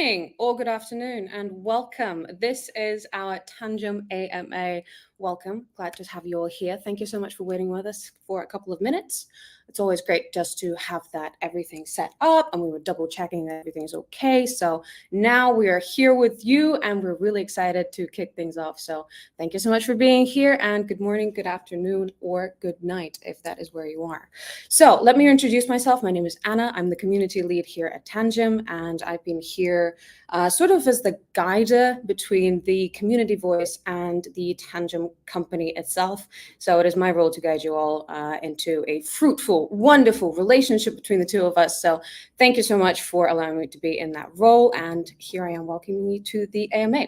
morning or good afternoon and welcome. This is our Tangem AMA. Welcome. Glad to have you all here. Thank you so much for waiting with us for a couple of minutes. It's always great just to have that everything set up, and we were double checking that everything's okay. So now we are here with you and we're really excited to kick things off. So thank you so much for being here, and good morning, good afternoon, or good night if that is where you are. So let me introduce myself. My name is Anna. I'm the community lead here at Tangem, and I've been here sort of as the guider between the community voice and the Tangem company itself. So it is my role to guide you all into a fruitful, wonderful relationship between the two of us. So thank you so much for allowing me to be in that role. And here I am welcoming you to the AMA.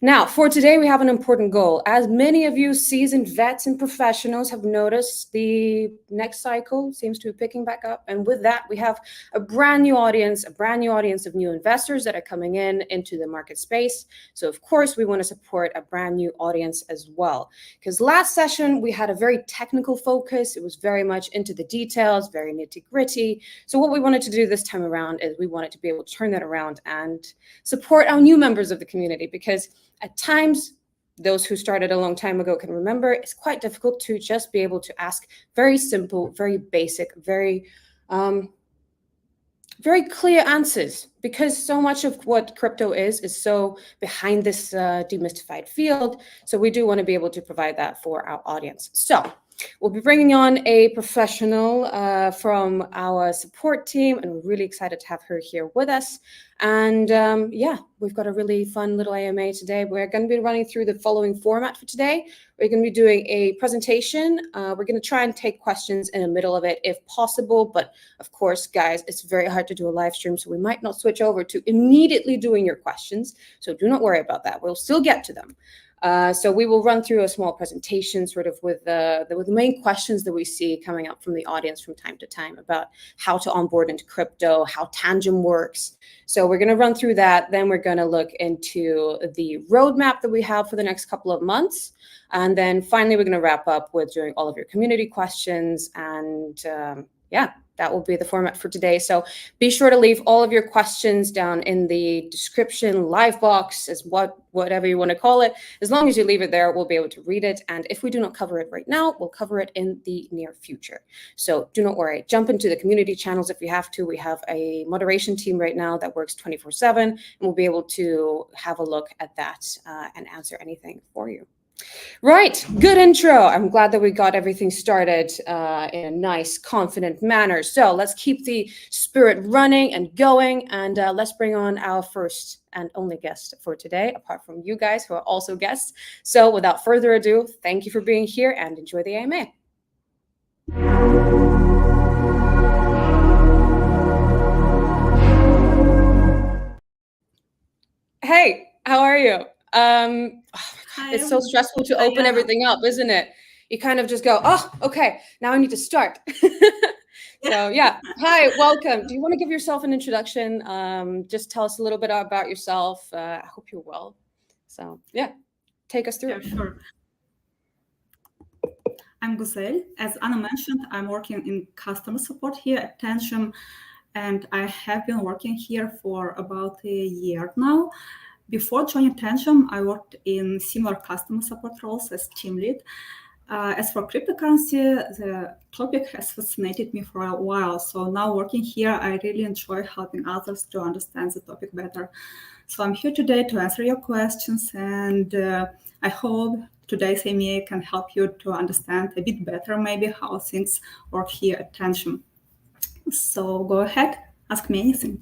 Now, for today, we have an important goal. As many of you seasoned vets and professionals have noticed, the next cycle seems to be picking back up. And with that, we have a brand new audience of new investors that are coming into the market space. So, of course, we want to support a brand new audience as well. Because last session, we had a very technical focus. It was very much into the details, very nitty-gritty. So what we wanted to do this time around is we wanted to be able to turn that around and support our new members of the community, because at times, those who started a long time ago can remember, it's quite difficult to just be able to ask very simple, very basic, very clear answers, because so much of what crypto is so behind this demystified field. So we do want to be able to provide that for our audience. So we'll be bringing on a professional from our support team, and we're really excited to have her here with us. And yeah, we've got a really fun little AMA today. We're going to be running through the following format for today. We're going to be doing a presentation. We're going to try and take questions in the middle of it if possible. But of course, guys, it's very hard to do a live stream, so we might not switch over to immediately doing your questions. So do not worry about that. We'll still get to them. So we will run through a small presentation sort of with the main questions that we see coming up from the audience from time to time about how to onboard into crypto, how Tangem works. So we're going to run through that. Then we're going to look into the roadmap that we have for the next couple of months. And then finally, we're going to wrap up with doing all of your community questions. And yeah, that will be the format for today. So be sure to leave all of your questions down in the description live box, as whatever you want to call it. As long as you leave it there, we'll be able to read it. And if we do not cover it right now, we'll cover it in the near future. So do not worry. Jump into the community channels if you have to. We have a moderation team right now that works 24/7, and we'll be able to have a look at that and answer anything for you. Right, good intro. I'm glad that we got everything started in a nice, confident manner. So let's keep the spirit running and going, and let's bring on our first and only guest for today, apart from you guys who are also guests. So without further ado, thank you for being here and enjoy the AMA. Hey, how are you? It's so stressful to open everything up, isn't it? You kind of just go, oh, okay, now I need to start. So yeah, hi, welcome. Do you want to give yourself an introduction? Just tell us a little bit about yourself. I hope you're well. So yeah, take us through. Yeah, sure. I'm Gusel. As Anna mentioned, I'm working in customer support here at Tangem, and I have been working here for about a year now. Before joining Tangem, I worked in similar customer support roles as team lead. As for cryptocurrency, the topic has fascinated me for a while. So now working here, I really enjoy helping others to understand the topic better. So I'm here today to answer your questions, and I hope today's AMA can help you to understand a bit better maybe how things work here at Tangem. So go ahead, ask me anything.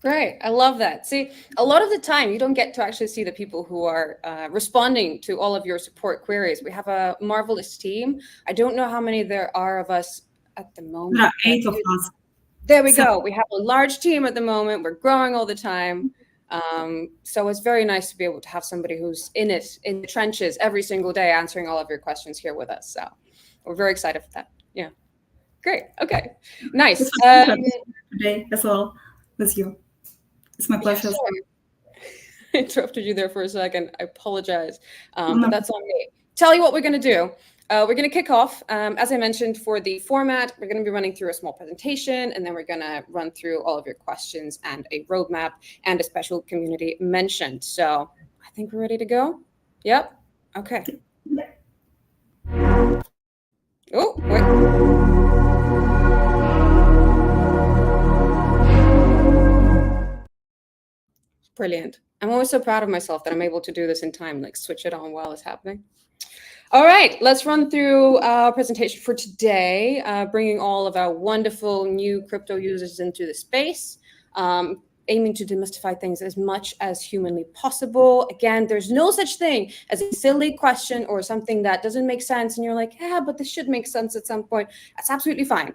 Great. I love that. See, a lot of the time you don't get to actually see the people who are responding to all of your support queries. We have a marvelous team. I don't know how many there are of us at the moment. There are 8 of us. There we go. We have a large team at the moment. We're growing all the time. So it's very nice to be able to have somebody who's in the trenches every single day answering all of your questions here with us. So we're very excited for that. Yeah. Great. Okay. Nice. Today as well with you. It's my pleasure. Yeah, sure. I interrupted you there for a second. I apologize, but that's on me. Tell you what we're going to do. we're going to kick off. As I mentioned, for the format, we're going to be running through a small presentation, and then we're going to run through all of your questions and a roadmap and a special community mentioned. So I think we're ready to go. Yep. Okay. Oh, wait. Brilliant. I'm always so proud of myself that I'm able to do this in time, like switch it on while it's happening. All right, let's run through our presentation for today, bringing all of our wonderful new crypto users into the space, aiming to demystify things as much as humanly possible. Again, there's no such thing as a silly question or something that doesn't make sense, and you're like, yeah, but this should make sense at some point. That's absolutely fine.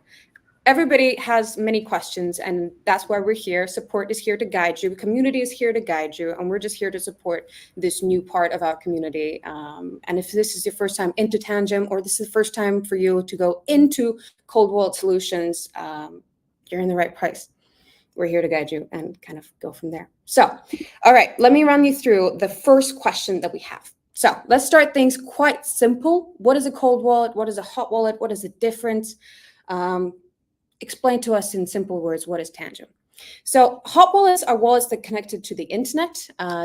Everybody has many questions, and that's why we're here. Support is here to guide you. The community is here to guide you, and we're just here to support this new part of our community. And if this is your first time into Tangem, or this is the first time for you to go into cold wallet solutions, you're in the right place. We're here to guide you and kind of go from there. So, all right, let me run you through the first question that we have. So let's start things quite simple. What is a cold wallet? What is a hot wallet? What is the difference? Explain to us in simple words, what is Tangem? So hot wallets are wallets that are connected to the internet.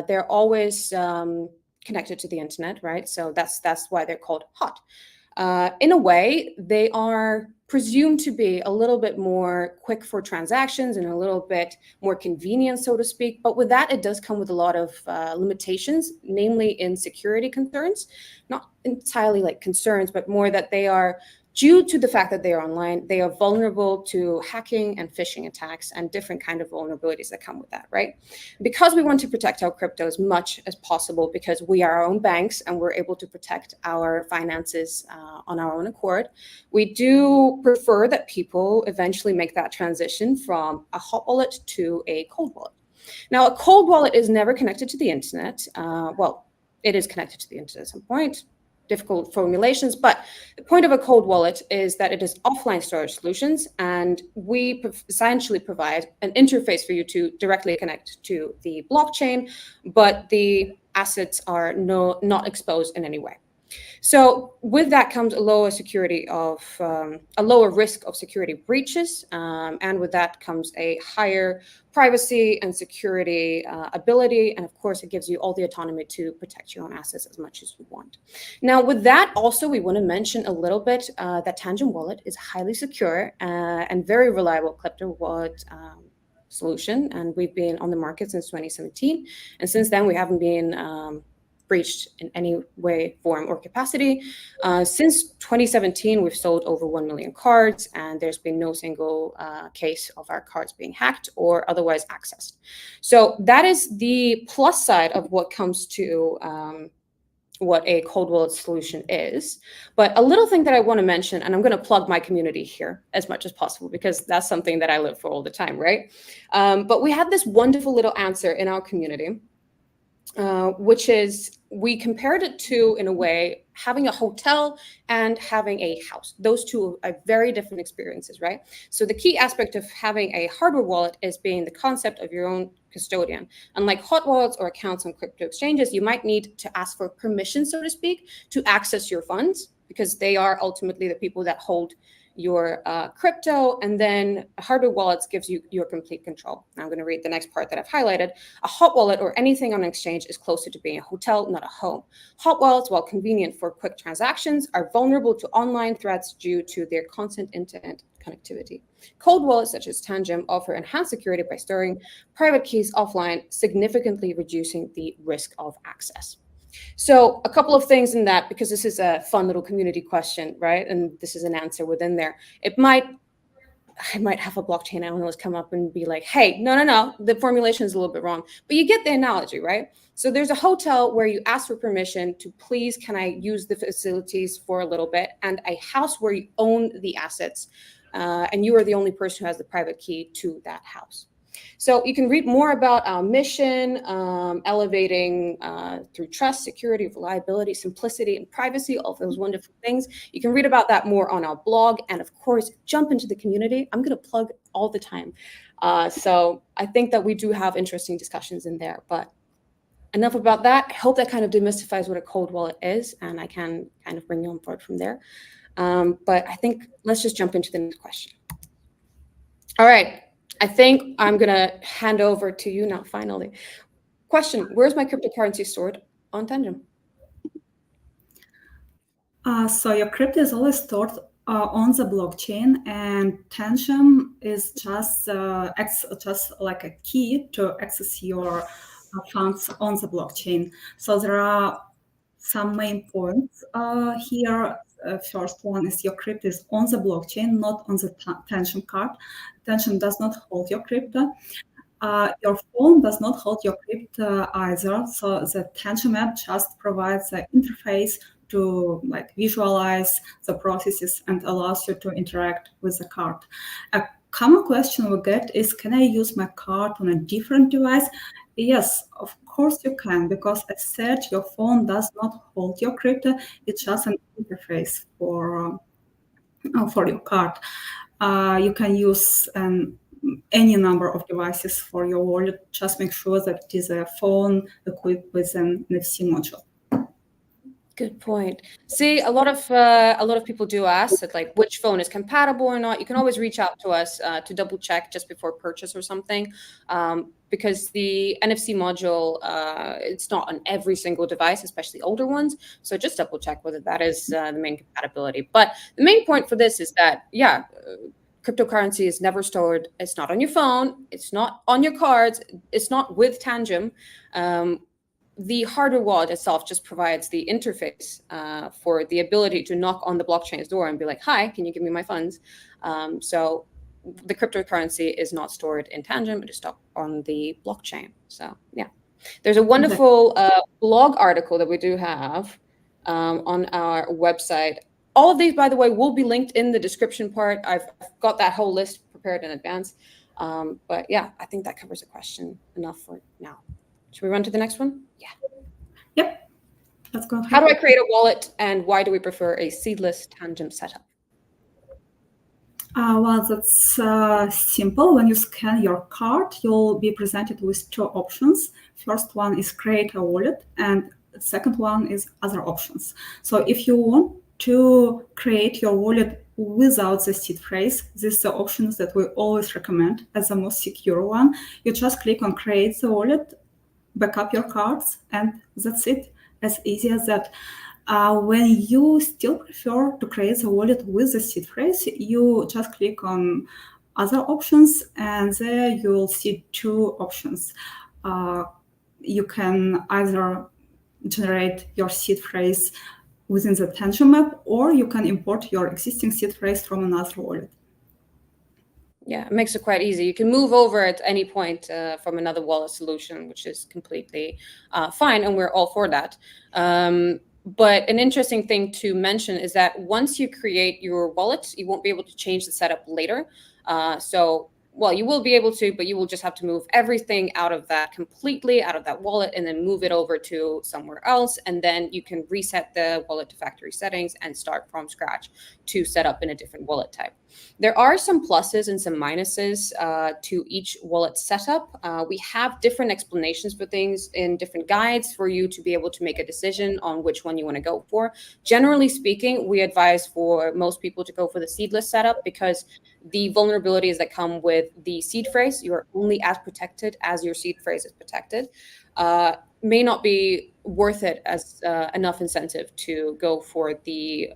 They're always connected to the internet, right? So that's why they're called hot. In a way, they are presumed to be a little bit more quick for transactions and a little bit more convenient, so to speak. But with that, it does come with a lot of limitations, namely in security concerns. Not entirely like concerns, but more that they are, due to the fact that they are online, they are vulnerable to hacking and phishing attacks and different kind of vulnerabilities that come with that, right? Because we want to protect our crypto as much as possible, because we are our own banks and we're able to protect our finances on our own accord, we do prefer that people eventually make that transition from a hot wallet to a cold wallet. Now, a cold wallet is never connected to the internet. Well, it is connected to the internet at some point. Difficult formulations, but the point of a cold wallet is that it is offline storage solutions, and we essentially provide an interface for you to directly connect to the blockchain, but the assets are not exposed in any way. So with that comes a lower security of a lower risk of security breaches, and with that comes a higher privacy and security ability, and of course it gives you all the autonomy to protect your own assets as much as you want. Now with that also, we want to mention a little bit that Tangem Wallet is highly secure and very reliable crypto wallet solution, and we've been on the market since 2017, and since then we haven't been breached in any way, form, or capacity. Since 2017, we've sold over 1 million cards, and there's been no single case of our cards being hacked or otherwise accessed. So that is the plus side of what comes to what a cold wallet solution is. But a little thing that I want to mention, and I'm going to plug my community here as much as possible, because that's something that I live for all the time, right? But we had this wonderful little answer in our community, which is, we compared it to, in a way, having a hotel and having a house. Those two are very different experiences, right? So the key aspect of having a hardware wallet is being the concept of your own custodian. Unlike hot wallets or accounts on crypto exchanges, you might need to ask for permission, so to speak, to access your funds, because they are ultimately the people that hold your crypto, and then hardware wallets gives you your complete control. Now I'm going to read the next part that I've highlighted. A hot wallet or anything on an exchange is closer to being a hotel, not a home. Hot wallets, while convenient for quick transactions, are vulnerable to online threats due to their constant internet connectivity. Cold wallets such as Tangem offer enhanced security by storing private keys offline, significantly reducing the risk of access. So a couple of things in that, because this is a fun little community question, right? And this is an answer within there. I might have a blockchain analyst come up and be like, hey, no, the formulation is a little bit wrong. But you get the analogy, right? So there's a hotel where you ask for permission to, please, can I use the facilities for a little bit? And a house where you own the assets, and you are the only person who has the private key to that house. So you can read more about our mission, elevating through trust, security, reliability, simplicity, and privacy, all of those wonderful things. You can read about that more on our blog. And of course, jump into the community. I'm going to plug all the time. So I think that we do have interesting discussions in there. But enough about that. I hope that kind of demystifies what a cold wallet is, and I can kind of bring you on board from there. But I think let's just jump into the next question. All right, I think I'm gonna hand over to you now, finally. Question, where's my cryptocurrency stored on Tangem? So your crypto is always stored on the blockchain, and Tangem is just like a key to access your funds on the blockchain. So there are some main points here. First one is your crypto is on the blockchain, not on the Tangem card. Tangem does not hold your crypto. Your phone does not hold your crypto either. So the Tangem app just provides an interface to like visualize the processes and allows you to interact with the card. A common question we get is, can I use my card on a different device? Yes, of course you can, because as said, your phone does not hold your crypto. It's just an interface for your card. You can use any number of devices for your wallet. Just make sure that it is a phone equipped with an NFC module. Good point. See, a lot of people do ask that, like, which phone is compatible or not. You can always reach out to us to double check just before purchase or something, because the NFC module it's not on every single device, especially older ones. So just double check whether that is the main compatibility. But the main point for this is that, yeah, cryptocurrency is never stored. It's not on your phone. It's not on your cards. It's not with Tangem. The hardware wallet itself just provides the interface for the ability to knock on the blockchain's door and be like, hi, can you give me my funds? So the cryptocurrency is not stored in Tangem, it is stored on the blockchain. So yeah, there's a wonderful blog article that we do have on our website. All of these, by the way, will be linked in the description part. I've got that whole list prepared in advance. But yeah, I think that covers the question enough for now. Should we run to the next one? Yeah. Yep. Let's go. How do I create a wallet, and why do we prefer a seedless Tangem setup? Well, that's simple. When you scan your card, you'll be presented with two options. First one is create a wallet, and the second one is other options. So if you want to create your wallet without the seed phrase, this is the options that we always recommend as the most secure one. You just click on create the wallet, back up your cards, and that's it. As easy as that. When you still prefer to create the wallet with the seed phrase, you just click on other options, and there you'll see two options. You can either generate your seed phrase within the Tangem app, or you can import your existing seed phrase from another wallet. Yeah, it makes it quite easy. You can move over at any point from another wallet solution, which is completely fine, and we're all for that. But an interesting thing to mention is that once you create your wallet, you won't be able to change the setup later. Well, you will be able to, but you will just have to move everything out of that completely, out of that wallet, and then move it over to somewhere else. And then you can reset the wallet to factory settings and start from scratch to set up in a different wallet type. There are some pluses and some minuses to each wallet setup. We have different explanations for things in different guides for you to be able to make a decision on which one you want to go for. Generally speaking, we advise for most people to go for the seedless setup, because the vulnerabilities that come with the seed phrase, you are only as protected as your seed phrase is protected, may not be worth it as enough incentive to go for the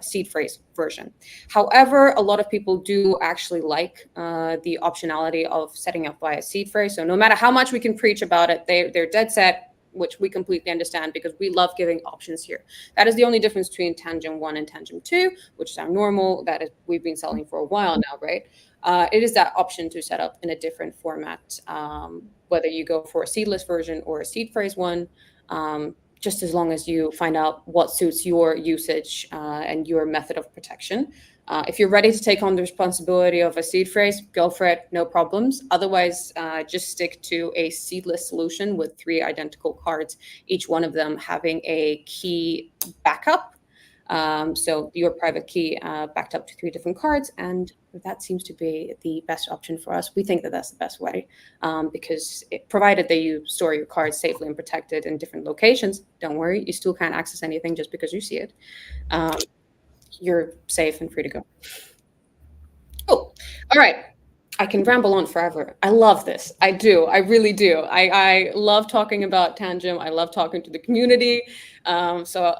seed phrase version. However, a lot of people do actually like the optionality of setting up via seed phrase. So no matter how much we can preach about it, they're dead set, which we completely understand, because we love giving options here. That is the only difference between Tangem 1 and Tangem 2, which is our normal, that is, we've been selling for a while now, right? It is that option to set up in a different format, whether you go for a seedless version or a seed phrase one, just as long as you find out what suits your usage and your method of protection. If you're ready to take on the responsibility of a seed phrase, go for it, no problems. Otherwise, just stick to a seedless solution with 3 identical cards, each one of them having a key backup. So your private key backed up to 3 different cards, and that seems to be the best option for us. We think that that's the best way, because provided that you store your cards safely and protected in different locations, don't worry, you still can't access anything just because you see it. You're safe and free to go. Oh, all right. I can ramble on forever. I love this. I do. I really do. I love talking about Tangem. I love talking to the community. So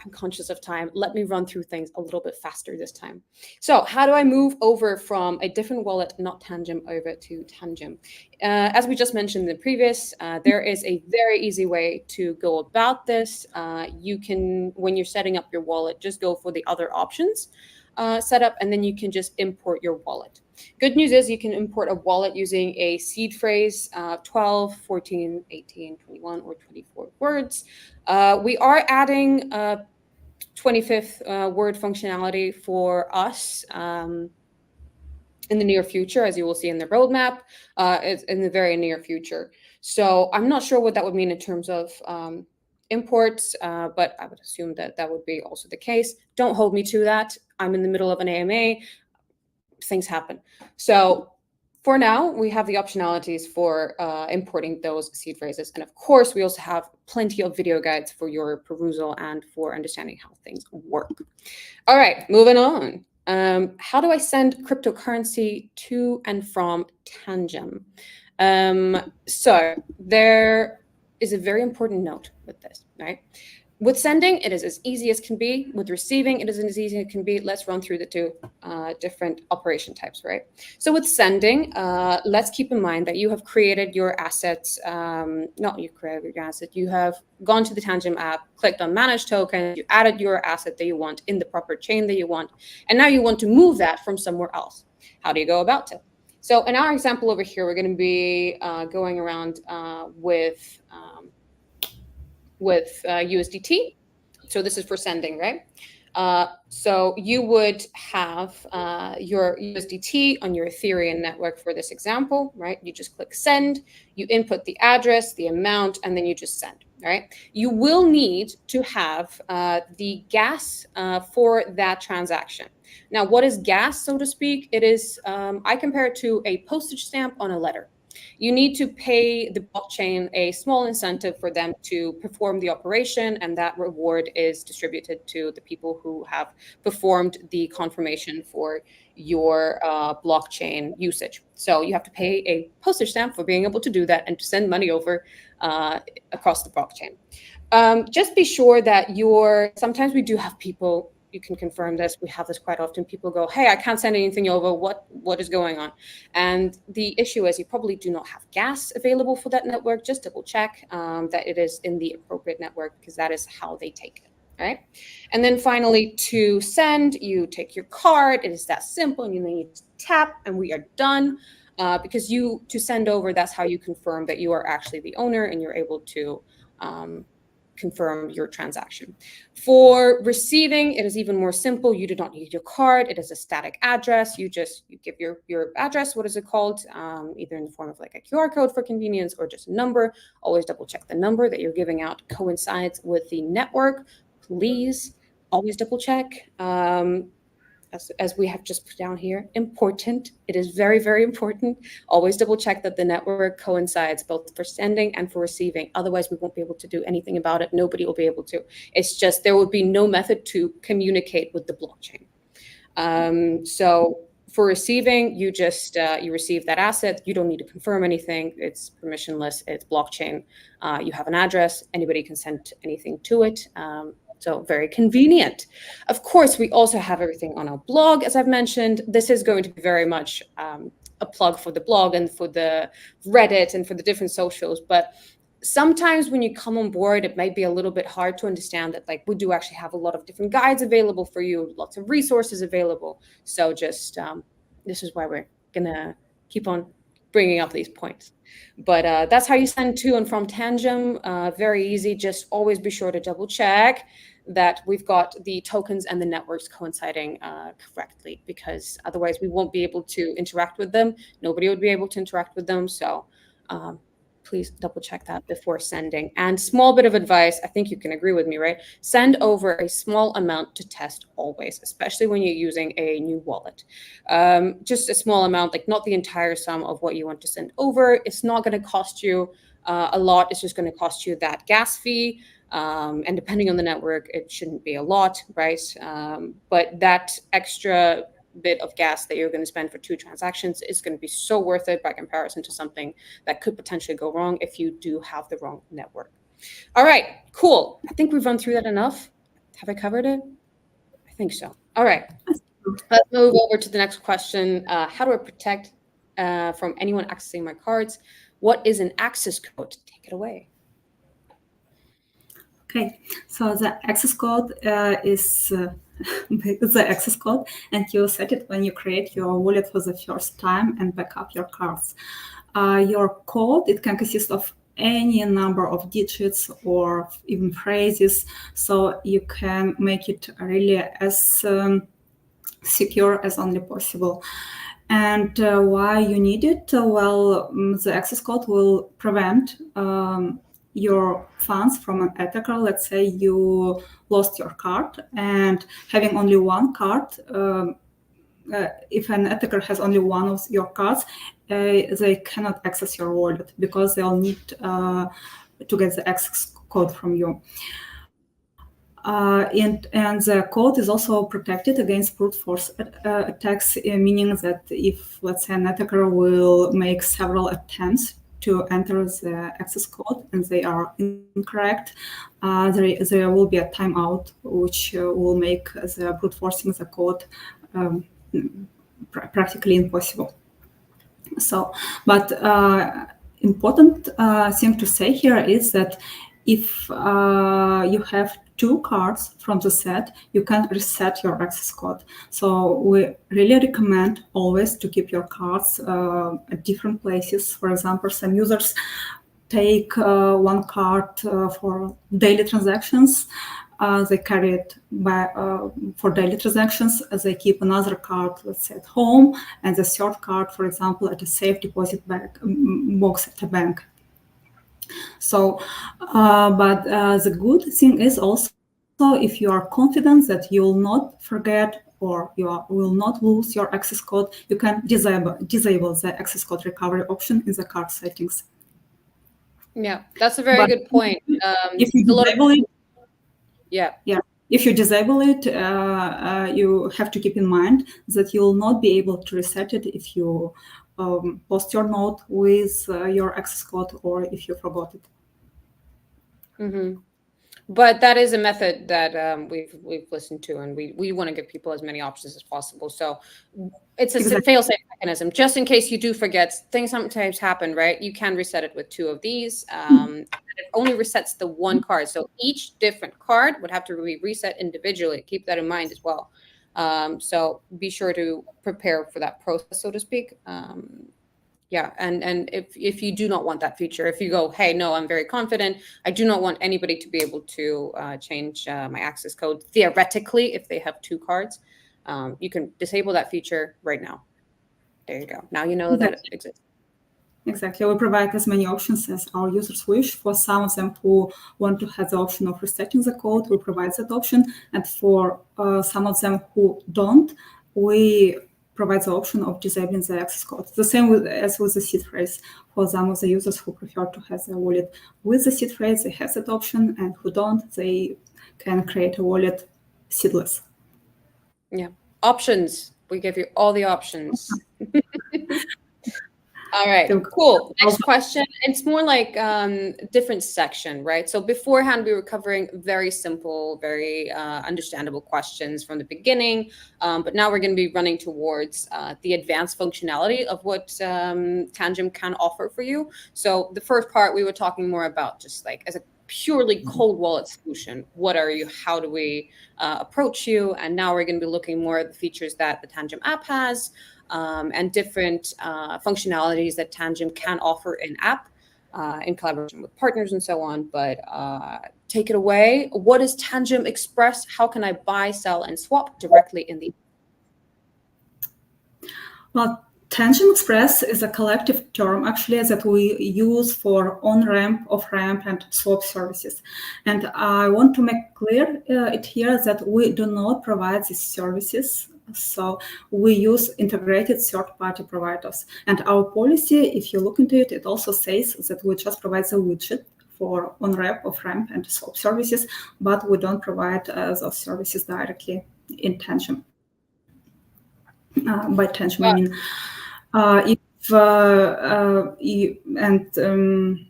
I'm conscious of time. Let me run through things a little bit faster this time. So how do I move over from a different wallet, not Tangem, over to Tangem? As we just mentioned in the previous, there is a very easy way to go about this. You can, when you're setting up your wallet, just go for the other options setup, and then you can just import your wallet. Good news is you can import a wallet using a seed phrase, 12, 14, 18, 21, or 24 words. We are adding 25th word functionality for us in the near future, as you will see in the roadmap, it's in the very near future. So I'm not sure what that would mean in terms of imports, but I would assume that that would be also the case. Don't hold me to that. I'm in the middle of an AMA. Things happen. So for now, we have the optionalities for importing those seed phrases. And of course, we also have plenty of video guides for your perusal and for understanding how things work. All right, moving on. How do I send cryptocurrency to and from Tangem? So there is a very important note with this, right? With sending, it is as easy as can be. With receiving, it is as easy as it can be. Let's run through the two different operation types, right? So with sending, let's keep in mind that you have created your assets, not you created your asset, you have gone to the Tangem app, clicked on manage token, you added your asset that you want in the proper chain that you want, and now you want to move that from somewhere else. How do you go about it? So in our example over here, we're going to be going around with USDT. So this is for sending, right? So you would have your USDT on your Ethereum network for this example, right? You just click send, you input the address, the amount, and then you just send, right? You will need to have the gas for that transaction. Now, what is gas, so to speak? It is, I compare it to a postage stamp on a letter. You need to pay the blockchain a small incentive for them to perform the operation, and that reward is distributed to the people who have performed the confirmation for your blockchain usage. So you have to pay a postage stamp for being able to do that and to send money over across the blockchain. Just be sure that sometimes we do have people, you can confirm this, we have this quite often, people go, hey, I can't send anything over, what is going on? And the issue is you probably do not have gas available for that network. Just double check that it is in the appropriate network, because that is how they take it. All right. And then finally, to send, you take your card. It is that simple, and you need to tap, and we are done. Because to send over, that's how you confirm that you are actually the owner and you're able to confirm your transaction. For receiving, it is even more simple. You do not need your card. It is a static address. You give your address, what is it called? Either in the form of like a QR code for convenience or just a number. Always double check the number that you're giving out coincides with the network. Please always double check. As we have just put down here, important. It is very, very important. Always double check that the network coincides both for sending and for receiving. Otherwise, we won't be able to do anything about it. Nobody will be able to. It's just there will be no method to communicate with the blockchain. So for receiving, you just you receive that asset. You don't need to confirm anything. It's permissionless. It's blockchain. You have an address. Anybody can send anything to it. So very convenient. Of course, we also have everything on our blog, as I've mentioned. This is going to be very much a plug for the blog and for the Reddit and for the different socials. But sometimes when you come on board, it might be a little bit hard to understand that, like, we do actually have a lot of different guides available for you, lots of resources available. So just this is why we're going to keep on bringing up these points. But that's how you send to and from Tangem. Very easy. Just always be sure to double check that we've got the tokens and the networks coinciding correctly, because otherwise we won't be able to interact with them. Nobody would be able to interact with them. So please double check that before sending. And small bit of advice, I think you can agree with me, right? Send over a small amount to test always, especially when you're using a new wallet. Just a small amount, like not the entire sum of what you want to send over. It's not going to cost you a lot. It's just going to cost you that gas fee. And depending on the network, it shouldn't be a lot, right? But that extra bit of gas that you're going to spend for 2 transactions is going to be so worth it by comparison to something that could potentially go wrong if you do have the wrong network. All right, cool. I think we've run through that enough. Have I covered it? I think so. All right, let's move over to the next question. How do I protect from anyone accessing my cards? What is an access code? Take it away. Okay, so the access code is the access code, and you set it when you create your wallet for the first time and back up your cards. Your code, it can consist of any number of digits or even phrases, so you can make it really as secure as only possible. And why you need it? Well, the access code will prevent your funds from an attacker. Let's say you lost your card, and having only one card, if an attacker has only one of your cards, they cannot access your wallet because they'll need to get the access code from you. And the code is also protected against brute force attacks, meaning that if, let's say, an attacker will make several attempts to enter the access code and they are incorrect, there will be a timeout which will make the brute forcing the code practically impossible. So, but important thing to say here is that if you have 2 cards from the set, you can reset your access code. So we really recommend always to keep your cards at different places. For example, some users take one card for daily transactions. They carry it for daily transactions. They keep another card, let's say, at home, and the third card, for example, at a safe deposit box at a bank. So, but the good thing is also, if you are confident that you will not forget or will not lose your access code, you can disable the access code recovery option in the card settings. Yeah, that's a very good point. If you disable it, yeah. If you disable it, you have to keep in mind that you will not be able to reset it if you post your note with your access code or if you forgot it. Mm-hmm. But that is a method that we've listened to, and we want to give people as many options as possible. So it's a fail-safe mechanism, just in case you do forget. Things sometimes happen, right? You can reset it with 2 of these. It only resets the one card, so each different card would have to be reset individually. Keep that in mind as well. So be sure to prepare for that process, so to speak. Yeah, and if you do not want that feature, if you go, hey, no, I'm very confident, I do not want anybody to be able to change my access code, theoretically, if they have 2 cards, you can disable that feature right now. There you go. Now you know that it exists. Exactly. We provide as many options as our users wish. For some of them who want to have the option of resetting the code, we provide that option. And for some of them who don't, we provide the option of disabling the access code. The same as with the seed phrase. For some of the users who prefer to have their wallet with the seed phrase, they have that option, and who don't, they can create a wallet seedless. Yeah, options. We give you all the options. All right, cool. Next question. It's more like different section, right? So beforehand, we were covering very simple, very understandable questions from the beginning. But now we're going to be running towards the advanced functionality of what Tangem can offer for you. So the first part, we were talking more about just like as a purely cold wallet solution. What are you? How do we approach you? And now we're going to be looking more at the features that the Tangem app has. And different functionalities that Tangem can offer in-app in collaboration with partners and so on. But take it away. What is Tangem Express? How can I buy, sell, and swap directly in the Well, Tangem Express is a collective term actually that we use for on-ramp, off-ramp, and swap services. And I want to make clear it here that we do not provide these services. So we use integrated third-party providers. And our policy, if you look into it, it also says that we just provide the widget for on-ramp, off-ramp, and swap services, but we don't provide those services directly in Tangem. By Tangem, I mean,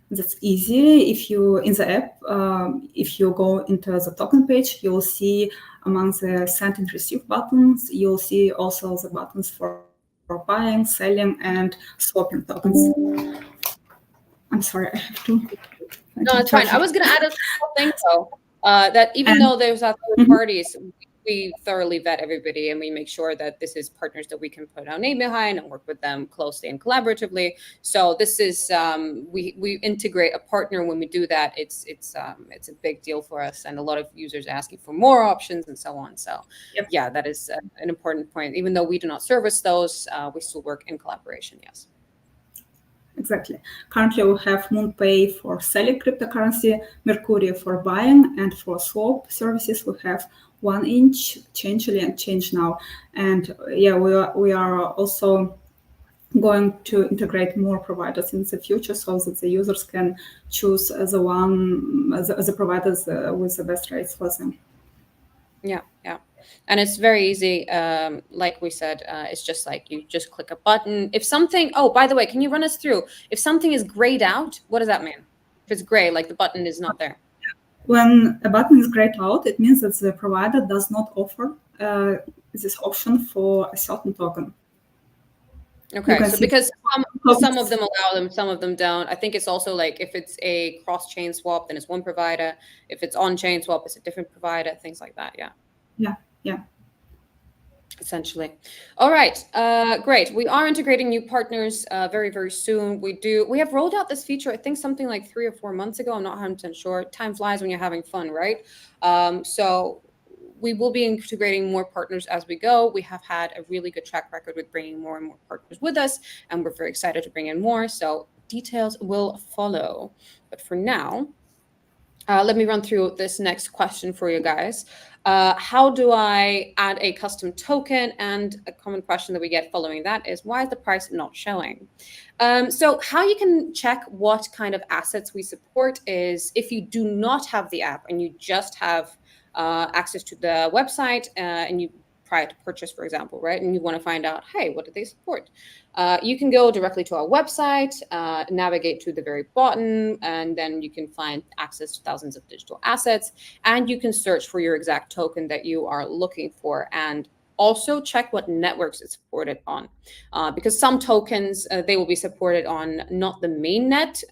that's easy. If you in the app, if you go into the token page, you'll see among the send and receive buttons, you'll see also the buttons for buying, selling, and swapping tokens. I'm sorry, I have to. No, it's fine. I was going to add a small thing though, that even though there's third parties, we thoroughly vet everybody and we make sure that this is partners that we can put our name behind and work with them closely and collaboratively. So this is we integrate a partner. When we do that, it's a big deal for us, and a lot of users asking for more options and so on. So yeah, that is an important point. Even though we do not service those, we still work in collaboration. Yes. Exactly. Currently, we have MoonPay for selling cryptocurrency, Mercury for buying, and for swap services, we have OneInch, Changely, and ChangeNow. And yeah, we are also going to integrate more providers in the future so that the users can choose the providers with the best rates for them. Yeah. And it's very easy. Like we said, it's just like you just click a button. If something, oh, by the way, can you run us through? If something is grayed out, what does that mean? If it's gray, like the button is not there. When a button is grayed out, it means that the provider does not offer this option for a certain token. Okay, so because some of them allow them, some of them don't. I think it's also like if it's a cross-chain swap, then it's one provider. If it's on-chain swap, it's a different provider, things like that, yeah. Yeah. Essentially. All right, great. We are integrating new partners very, very soon. We have rolled out this feature, I think something like 3 or 4 months ago. I'm not 100% sure. Time flies when you're having fun, right? So we will be integrating more partners as we go. We have had a really good track record with bringing more and more partners with us, and we're very excited to bring in more. So details will follow. But for now, let me run through this next question for you guys. How do I add a custom token? And a common question that we get following that is, why is the price not showing? So how you can check what kind of assets we support is if you do not have the app and you just have access to the website and you prior to purchase, for example, right? And you want to find out, hey, what do they support? You can go directly to our website, navigate to the very bottom, and then you can find access to thousands of digital assets, and you can search for your exact token that you are looking for, and also check what networks it's supported on, because some tokens, they will be supported on not the main net,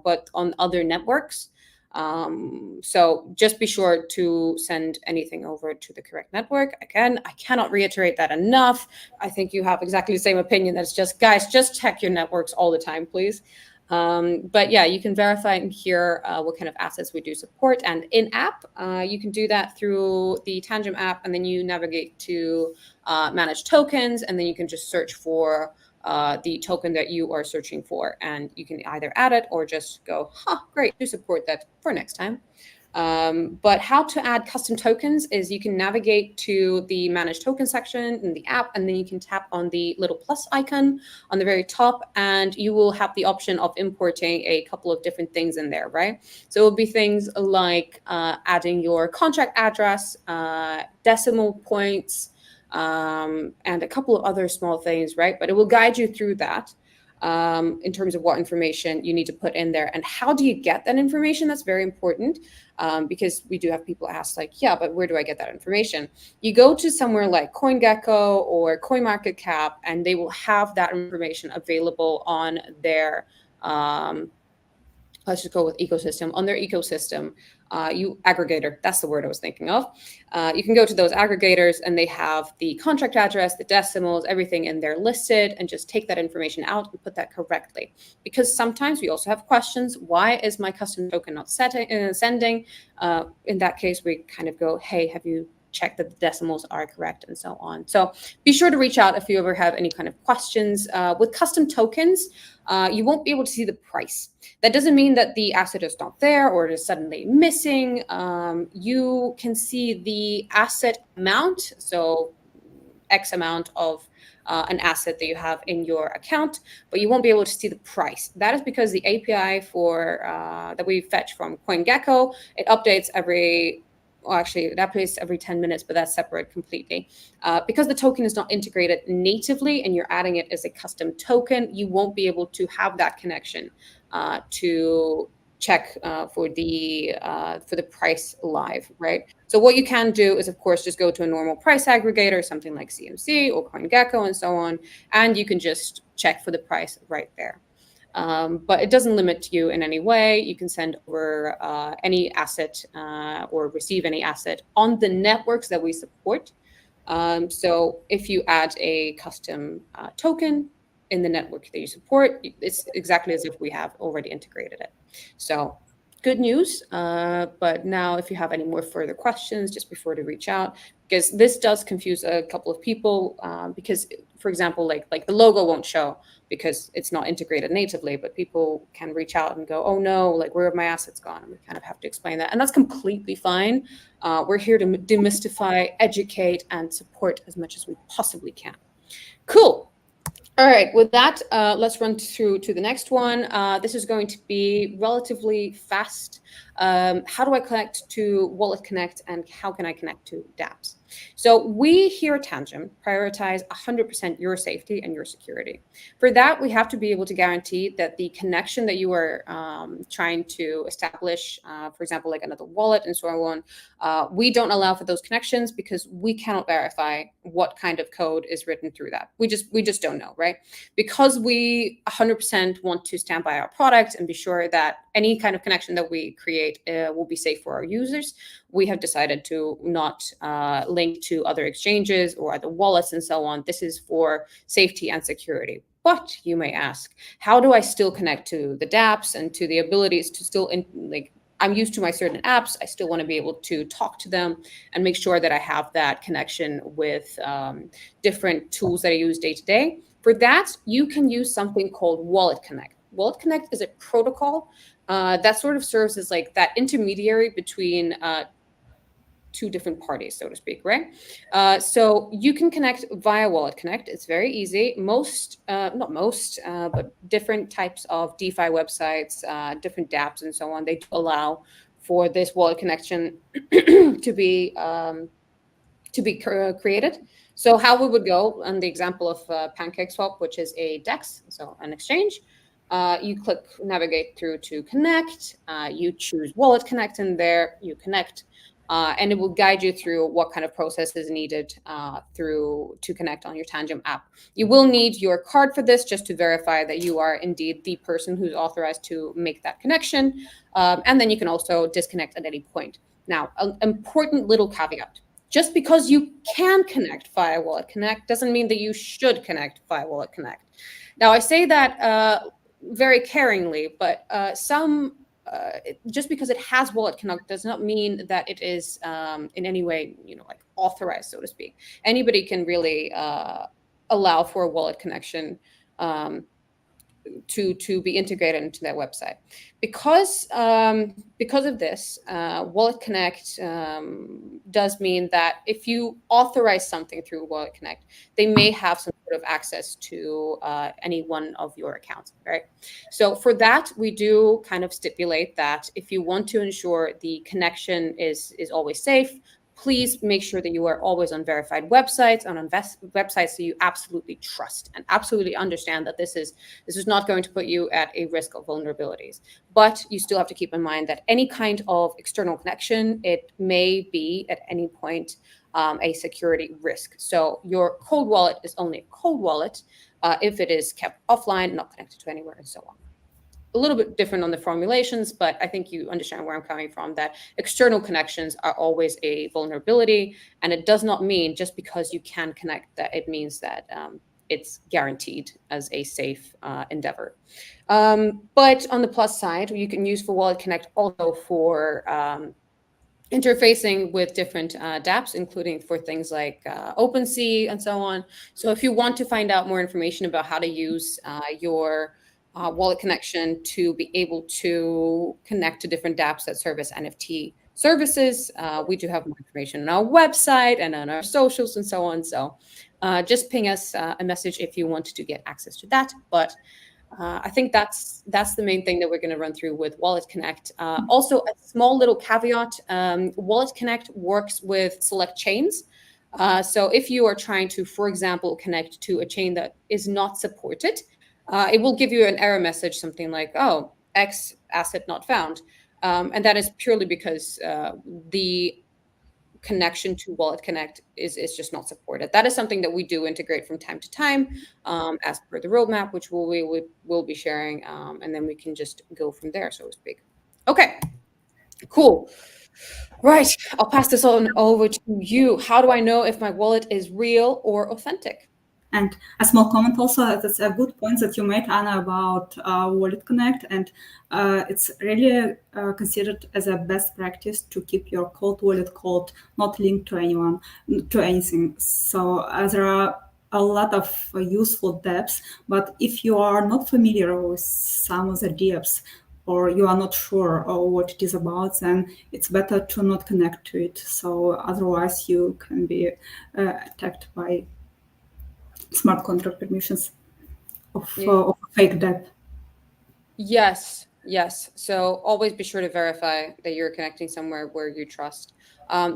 but on other networks. So just be sure to send anything over to the correct network. Again, I cannot reiterate that enough. I think you have exactly the same opinion. That's just, guys, just check your networks all the time, please. But yeah, you can verify in here what kind of assets we do support. And in-app, you can do that through the Tangem app, and then you navigate to manage tokens, and then you can just search for the token that you are searching for, and you can either add it or just go, great, do support that for next time. But how to add custom tokens is you can navigate to the manage token section in the app, and then you can tap on the little plus icon on the very top, and you will have the option of importing a couple of different things in there, right? So it will be things like adding your contract address, decimal points, and a couple of other small things, right? But it will guide you through that in terms of what information you need to put in there. And how do you get that information? That's very important because we do have people ask like, yeah, but where do I get that information? You go to somewhere like CoinGecko or CoinMarketCap, and they will have that information available on their let's just go with ecosystem, on their ecosystem, aggregator, that's the word I was thinking of. You can go to those aggregators and they have the contract address, the decimals, everything in there listed, and just take that information out and put that correctly. Because sometimes we also have questions, why is my custom token not sending? In that case, we kind of go, hey, have you check that the decimals are correct and so on. So be sure to reach out if you ever have any kind of questions. With custom tokens, you won't be able to see the price. That doesn't mean that the asset is not there or it is suddenly missing. You can see the asset amount, so X amount of an asset that you have in your account, but you won't be able to see the price. That is because the API for that we fetch from CoinGecko, it updates every, well, actually it updates every 10 minutes, but that's separate completely. Because the token is not integrated natively and you're adding it as a custom token, you won't be able to have that connection to check for the price live, right? So what you can do is, of course, just go to a normal price aggregator, something like CMC or CoinGecko and so on, and you can just check for the price right there. But it doesn't limit you in any way. You can send over any asset or receive any asset on the networks that we support. So if you add a custom token in the network that you support, it's exactly as if we have already integrated it. So good news. But now if you have any more further questions, just be sure to reach out, because this does confuse a couple of people because, for example, like the logo won't show because it's not integrated natively, but people can reach out and go, oh no, like where have my assets gone? And we kind of have to explain that. And that's completely fine. We're here to demystify, educate, and support as much as we possibly can. Cool. All right, with that, let's run through to the next one. This is going to be relatively fast. How do I connect to WalletConnect and how can I connect to dApps? So we here at Tangem prioritize 100% your safety and your security. For that, we have to be able to guarantee that the connection that you are trying to establish, for example, like another wallet and so on, we don't allow for those connections because we cannot verify what kind of code is written through that. We just don't know, right? Because we 100% want to stand by our product and be sure that any kind of connection that we create will be safe for our users, we have decided to not link to other exchanges or other wallets and so on. This is for safety and security. But you may ask, how do I still connect to the dApps and to the abilities to still, I'm used to my certain apps, I still want to be able to talk to them and make sure that I have that connection with different tools that I use day to day. For that, you can use something called WalletConnect. WalletConnect is a protocol that sort of serves as like that intermediary between two different parties, so to speak, right? So you can connect via WalletConnect. It's very easy. Not most, but different types of DeFi websites, different dApps and so on, they do allow for this wallet connection to be created. So how we would go on the example of PancakeSwap, which is a DEX, so an exchange, you click navigate through to connect, you choose WalletConnect in there, you connect, and it will guide you through what kind of process is needed to connect on your Tangem app. You will need your card for this just to verify that you are indeed the person who's authorized to make that connection. And then you can also disconnect at any point. Now, an important little caveat. Just because you can connect via WalletConnect doesn't mean that you should connect via WalletConnect. Now, I say that very caringly, but just because it has WalletConnect does not mean that it is in any way, like authorized, so to speak. Anybody can really allow for a wallet connection to be integrated into their website. Because of this, WalletConnect does mean that if you authorize something through WalletConnect, they may have some sort of access to any one of your accounts, right? So for that, we do kind of stipulate that if you want to ensure the connection is always safe, please make sure that you are always on verified websites and on websites that you absolutely trust and absolutely understand that this is not going to put you at a risk of vulnerabilities. But you still have to keep in mind that any kind of external connection, it may be at any point a security risk. So your cold wallet is only a cold wallet if it is kept offline, not connected to anywhere, and so on. A little bit different on the formulations, but I think you understand where I'm coming from, that external connections are always a vulnerability. And it does not mean just because you can connect that it means that it's guaranteed as a safe endeavor. But on the plus side, you can use for WalletConnect also for interfacing with different dApps, including for things like OpenSea and so on. So if you want to find out more information about how to use your wallet connection to be able to connect to different dApps that service NFT services, we do have more information on our website and on our socials and so on. So just ping us a message if you want to get access to that. But I think that's the main thing that we're going to run through with WalletConnect. Also, a small little caveat: WalletConnect works with select chains. So if you are trying to, for example, connect to a chain that is not supported, it will give you an error message, something like, "Oh, X asset not found," and that is purely because the connection to WalletConnect is just not supported. That is something that we do integrate from time to time, as per the roadmap, which we'll be sharing, and then we can just go from there, so to speak. Okay, cool. Right, I'll pass this on over to you. How do I know if my wallet is real or authentic? And a small comment also, that's a good point that you made, Anna, about WalletConnect, and it's really considered as a best practice to keep your cold wallet code not linked to anything. So there are a lot of useful dApps, but if you are not familiar with some of the dApps, or you are not sure what it is about, then it's better to not connect to it. So otherwise you can be attacked by smart contract permissions of a fake dApp. Yes. So always be sure to verify that you're connecting somewhere where you trust.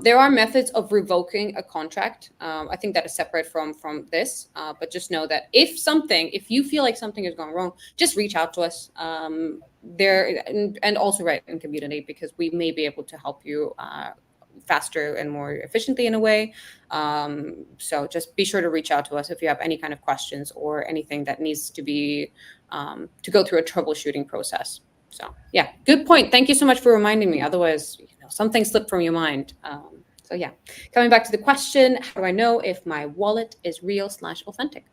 There are methods of revoking a contract. I think that is separate from this, but just know that if you feel like something is going wrong, just reach out to us there, and also write in community, because we may be able to help you faster and more efficiently in a way. So just be sure to reach out to us if you have any kind of questions or anything that needs to be to go through a troubleshooting process. So yeah, good point. Thank you so much for reminding me. Otherwise, something slipped from your mind. So yeah, coming back to the question, how do I know if my wallet is real/authentic?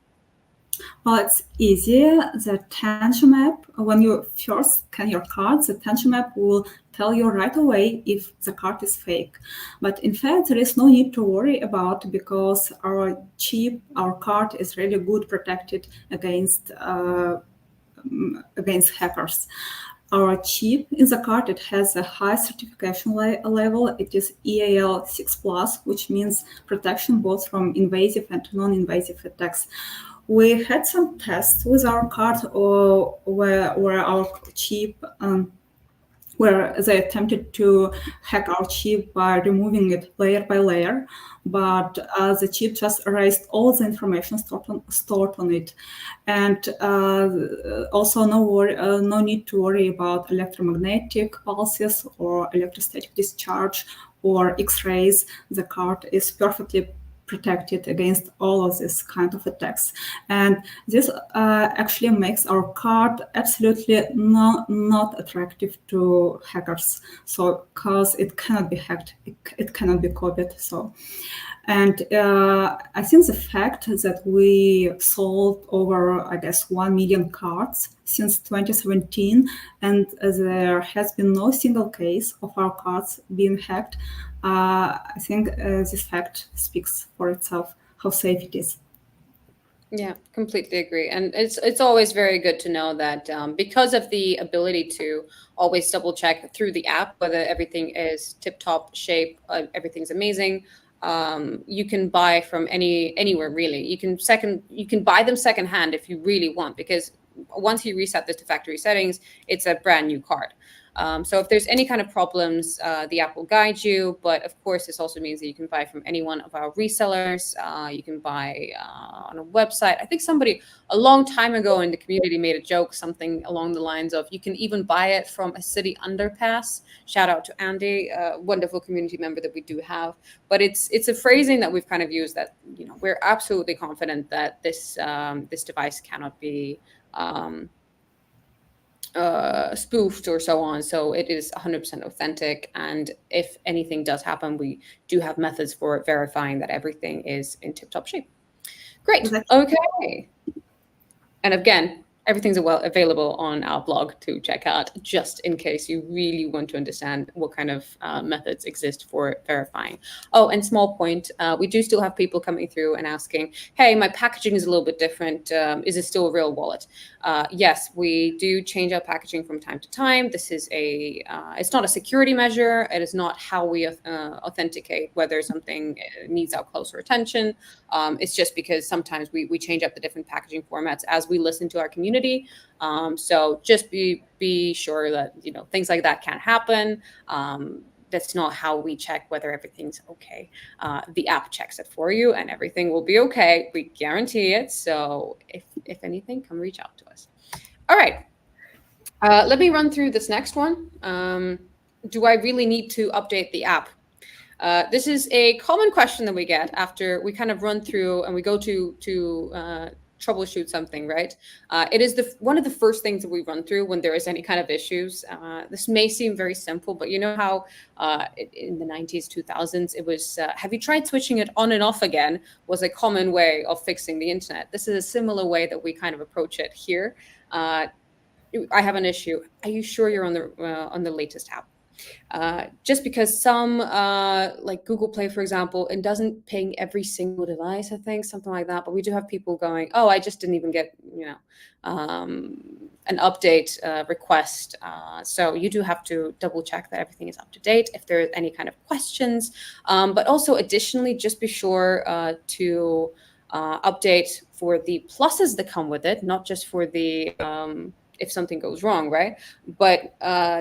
Well, it's easy. The Tangem app, when you first scan your card, the Tangem app will tell you right away if the card is fake. But in fact, there is no need to worry about, because our card is really good protected against hackers. Our chip in the card, it has a high certification level. It is EAL6+, which means protection both from invasive and non-invasive attacks. We had some tests with our card where our chip, where they attempted to hack our chip by removing it layer by layer, but the chip just erased all the information stored on it. And also no need to worry about electromagnetic pulses or electrostatic discharge or X-rays. The card is perfectly protected against all of this kind of attacks. And this actually makes our card absolutely not attractive to hackers. So, because it cannot be hacked, it cannot be copied. So, and I think the fact that we sold over, I guess, 1 million cards since 2017, and there has been no single case of our cards being hacked, I think this fact speaks for itself, how safe it is. Yeah, completely agree. And it's always very good to know that because of the ability to always double check through the app whether everything is tip-top shape, everything's amazing. You can buy from anywhere really. You can buy them secondhand if you really want, because once you reset this to factory settings, it's a brand new card. So if there's any kind of problems, the app will guide you. But of course, this also means that you can buy from any one of our resellers. You can buy on a website. I think somebody a long time ago in the community made a joke, something along the lines of, you can even buy it from a city underpass. Shout out to Andy, a wonderful community member that we do have. But it's a phrasing that we've kind of used, that we're absolutely confident that this device cannot be spoofed or so on. So it is 100% authentic. And if anything does happen, we do have methods for verifying that everything is in tip-top shape. Great. Exactly. Okay. And again, everything's available on our blog to check out, just in case you really want to understand what kind of methods exist for verifying. Oh, and small point, we do still have people coming through and asking, hey, my packaging is a little bit different. Is it still a real wallet? Yes, we do change our packaging from time to time. This is it's not a security measure. It is not how we authenticate whether something needs our closer attention. It's just because sometimes we change up the different packaging formats as we listen to our community. So just be sure that, things like that can't happen. That's not how we check whether everything's okay. The app checks it for you and everything will be okay. We guarantee it. So if anything, come reach out to us. All right. Let me run through this next one. Do I really need to update the app? This is a common question that we get after we kind of run through and we go to troubleshoot something, right? It is one of the first things that we run through when there is any kind of issues. This may seem very simple, but you know how in the 90s, 2000s, it was, have you tried switching it on and off again, was a common way of fixing the internet. This is a similar way that we kind of approach it here. I have an issue. Are you sure you're on the latest app? Just because some, like Google Play, for example, it doesn't ping every single device, I think, something like that. But we do have people going, oh, I just didn't even get, an update request. So you do have to double check that everything is up to date if there are any kind of questions. But also additionally, just be sure to update for the pluses that come with it, not just for the if something goes wrong, right? But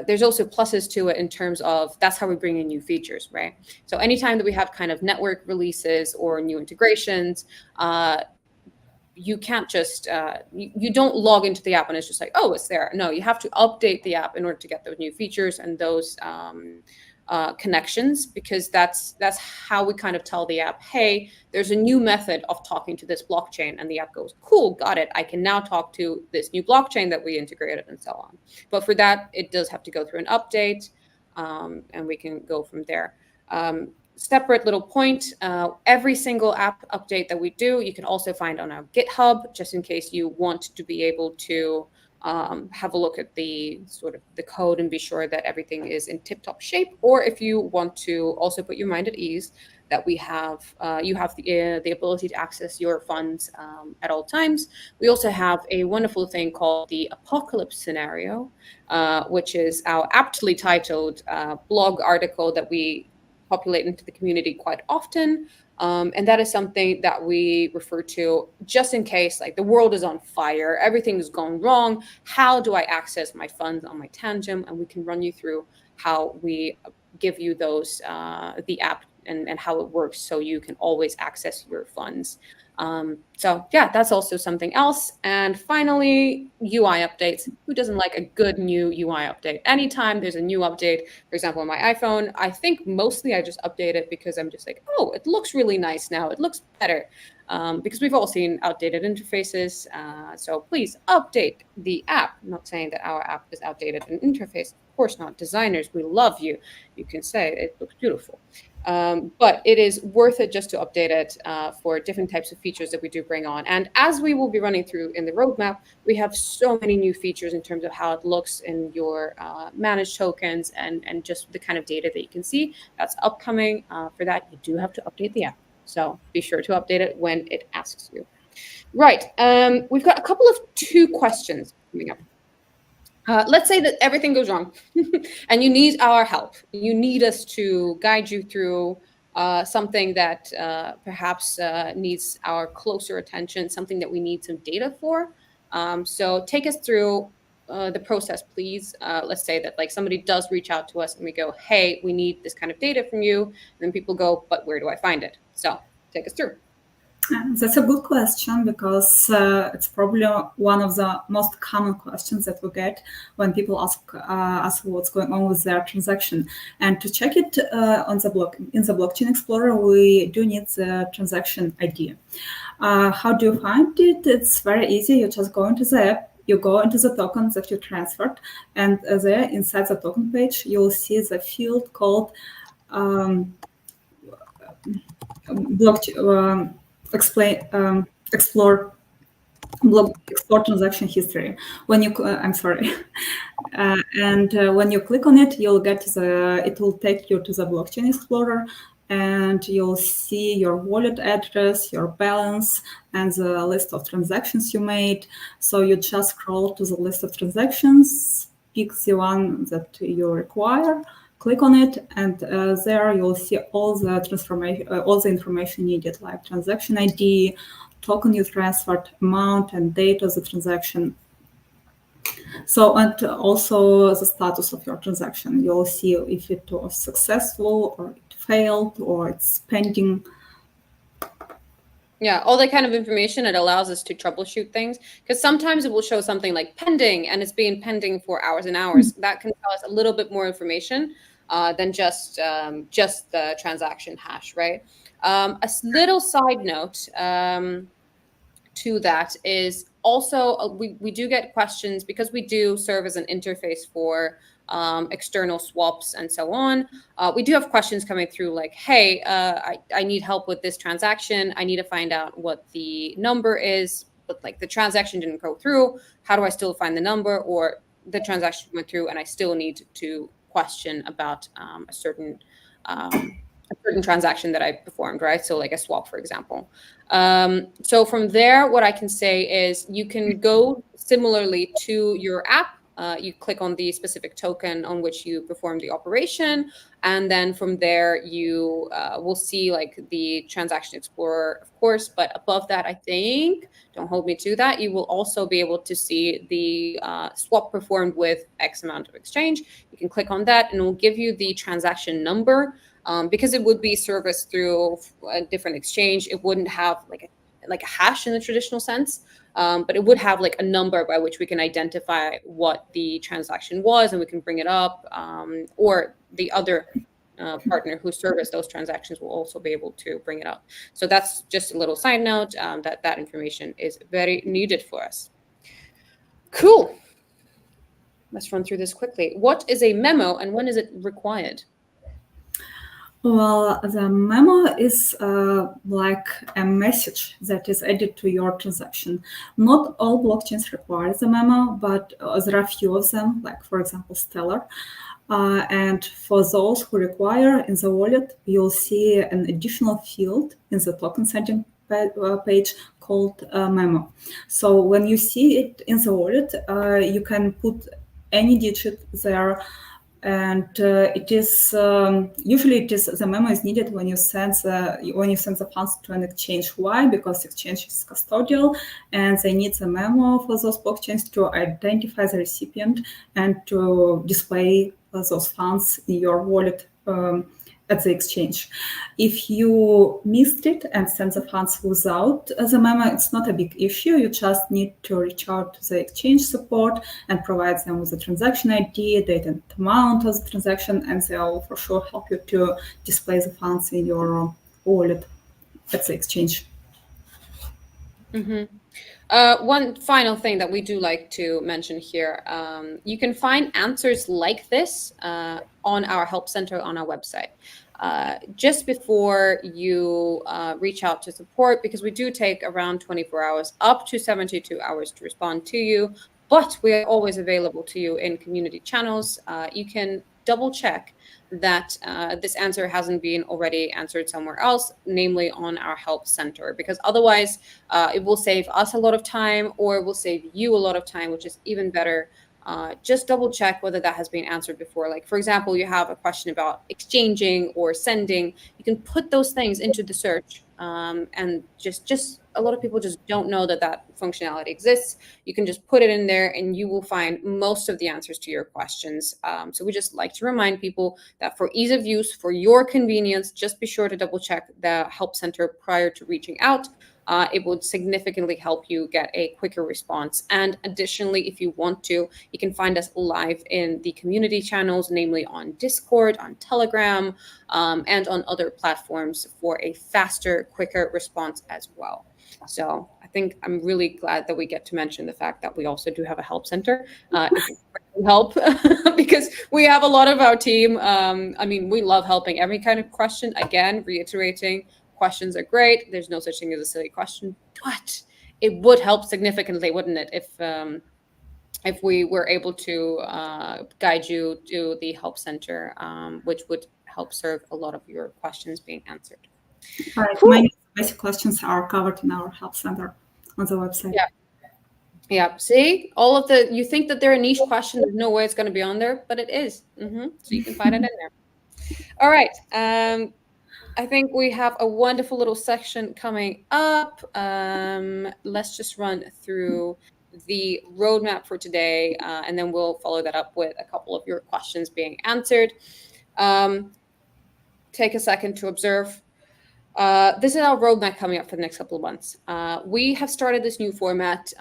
there's also pluses to it in terms of that's how we bring in new features, right? So anytime that we have kind of network releases or new integrations, you can't just, you don't log into the app and it's just like, oh, it's there. No, you have to update the app in order to get those new features and those connections, because that's how we kind of tell the app, hey, there's a new method of talking to this blockchain, and the app goes, cool, got it. I can now talk to this new blockchain that we integrated and so on. But for that, it does have to go through an update, and we can go from there. Separate little point, every single app update that we do, you can also find on our GitHub, just in case you want to be able to have a look at the sort of the code and be sure that everything is in tip-top shape. Or if you want to also put your mind at ease that we have, you have the ability to access your funds at all times. We also have a wonderful thing called the Apocalypse Scenario, which is our aptly titled blog article that we populate into the community quite often. And that is something that we refer to just in case, like, the world is on fire, everything is going wrong. How do I access my funds on my Tangem? And we can run you through how we give you those, the app and how it works, so you can always access your funds. So yeah, that's also something else. And finally, UI updates. Who doesn't like a good new UI update? Anytime there's a new update, for example, on my iPhone, I think mostly I just update it because I'm just like, oh, it looks really nice now. It looks better. Because we've all seen outdated interfaces. So please update the app. I'm not saying that our app is outdated in interface. Of course not. Designers, we love you. You can say it looks beautiful. But it is worth it just to update it for different types of features that we do bring on. And as we will be running through in the roadmap, we have so many new features in terms of how it looks in your managed tokens and just the kind of data that you can see. That's upcoming. For that, you do have to update the app. So be sure to update it when it asks you. Right. We've got a couple of 2 questions coming up. Let's say that everything goes wrong and you need our help. You need us to guide you through something that perhaps needs our closer attention, something that we need some data for. So take us through the process, please. Let's say that, like, somebody does reach out to us and we go, hey, we need this kind of data from you. And then people go, but where do I find it? So take us through. That's a good question, because it's probably one of the most common questions that we get when people ask us what's going on with their transaction. And to check it in the Blockchain Explorer, we do need the transaction ID. How do you find it? It's very easy. You just go into the app, you go into the tokens that you transferred, and there inside the token page, you'll see the field called blockchain. Explore export transaction history. When you, I'm sorry, when you click on it, you'll get it will take you to the blockchain explorer, and you'll see your wallet address, your balance, and the list of transactions you made. So you just scroll to the list of transactions, pick the one that you require, click on it, and there you'll see all the information needed, like transaction ID, token you transferred, amount, and date of the transaction. So, and also the status of your transaction. You'll see if it was successful or it failed or it's pending. Yeah, all that kind of information, it allows us to troubleshoot things, because sometimes it will show something like pending and it's been pending for hours and hours. That can tell us a little bit more information than just the transaction hash, right? Little side note to that is also we do get questions, because we do serve as an interface for external swaps and so on. We do have questions coming through like, hey, I need help with this transaction. I need to find out what the number is, but like the transaction didn't go through. How do I still find the number? Or the transaction went through and I still need to question about a certain transaction that I performed, right? So like a swap, for example. So from there, what I can say is you can go similarly to your app. You click on the specific token on which you perform the operation. And then from there, you will see like the transaction explorer, of course. But above that, I think, don't hold me to that, you will also be able to see the swap performed with X amount of exchange. You can click on that and it will give you the transaction number. Because it would be serviced through a different exchange, it wouldn't have like a hash in the traditional sense, but it would have like a number by which we can identify what the transaction was, and we can bring it up, or the other partner who serviced those transactions will also be able to bring it up. So that's just a little side note, that information is very needed for us. Cool. Let's run through this quickly. What is a memo and when is it required? Well, the memo is like a message that is added to your transaction. Not all blockchains require the memo, but there are a few of them, like for example, Stellar. And for those who require, in the wallet, you'll see an additional field in the token sending page called memo. So when you see it in the wallet, you can put any digit there. And it is usually the memo is needed when you send the funds to an exchange. Why? Because exchange is custodial, and they need the memo for those blockchains to identify the recipient and to display those funds in your wallet at the exchange. If you missed it and sent the funds without the memo, it's not a big issue. You just need to reach out to the exchange support and provide them with the transaction ID, date and amount of the transaction, and they'll for sure help you to display the funds in your wallet at the exchange. Mm-hmm. One final thing that we do like to mention here, you can find answers like this on our help center on our website. Just before you reach out to support, because we do take around 24 hours, up to 72 hours to respond to you, but we are always available to you in community channels. You can double check that this answer hasn't been already answered somewhere else, namely on our help center, because otherwise it will save us a lot of time, or it will save you a lot of time, which is even better. Just double check whether that has been answered before. Like, for example, you have a question about exchanging or sending, you can put those things into the search, and just a lot of people just don't know that functionality exists. You can just put it in there and you will find most of the answers to your questions. So we just like to remind people that for ease of use, for your convenience, just be sure to double check the help center prior to reaching out. It would significantly help you get a quicker response. And additionally, if you want to, you can find us live in the community channels, namely on Discord, on Telegram, and on other platforms for a faster, quicker response as well. So I think I'm really glad that we get to mention the fact that we also do have a help center. Help because we have a lot of our team. I mean, we love helping every kind of question. Again, reiterating, questions are great. There's no such thing as a silly question, but it would help significantly, wouldn't it, if we were able to guide you to the help center, which would help serve a lot of your questions being answered. Right. Cool. Many basic questions are covered in our help center on the website. Yeah. Yeah. See, all of the, you think that they're a niche question, there's no way it's going to be on there, but it is. So you can find it in there. All right. I think we have a wonderful little section coming up. Let's just run through the roadmap for today, and then we'll follow that up with a couple of your questions being answered. Take a second to observe. This is our roadmap coming up for the next couple of months. We have started this new format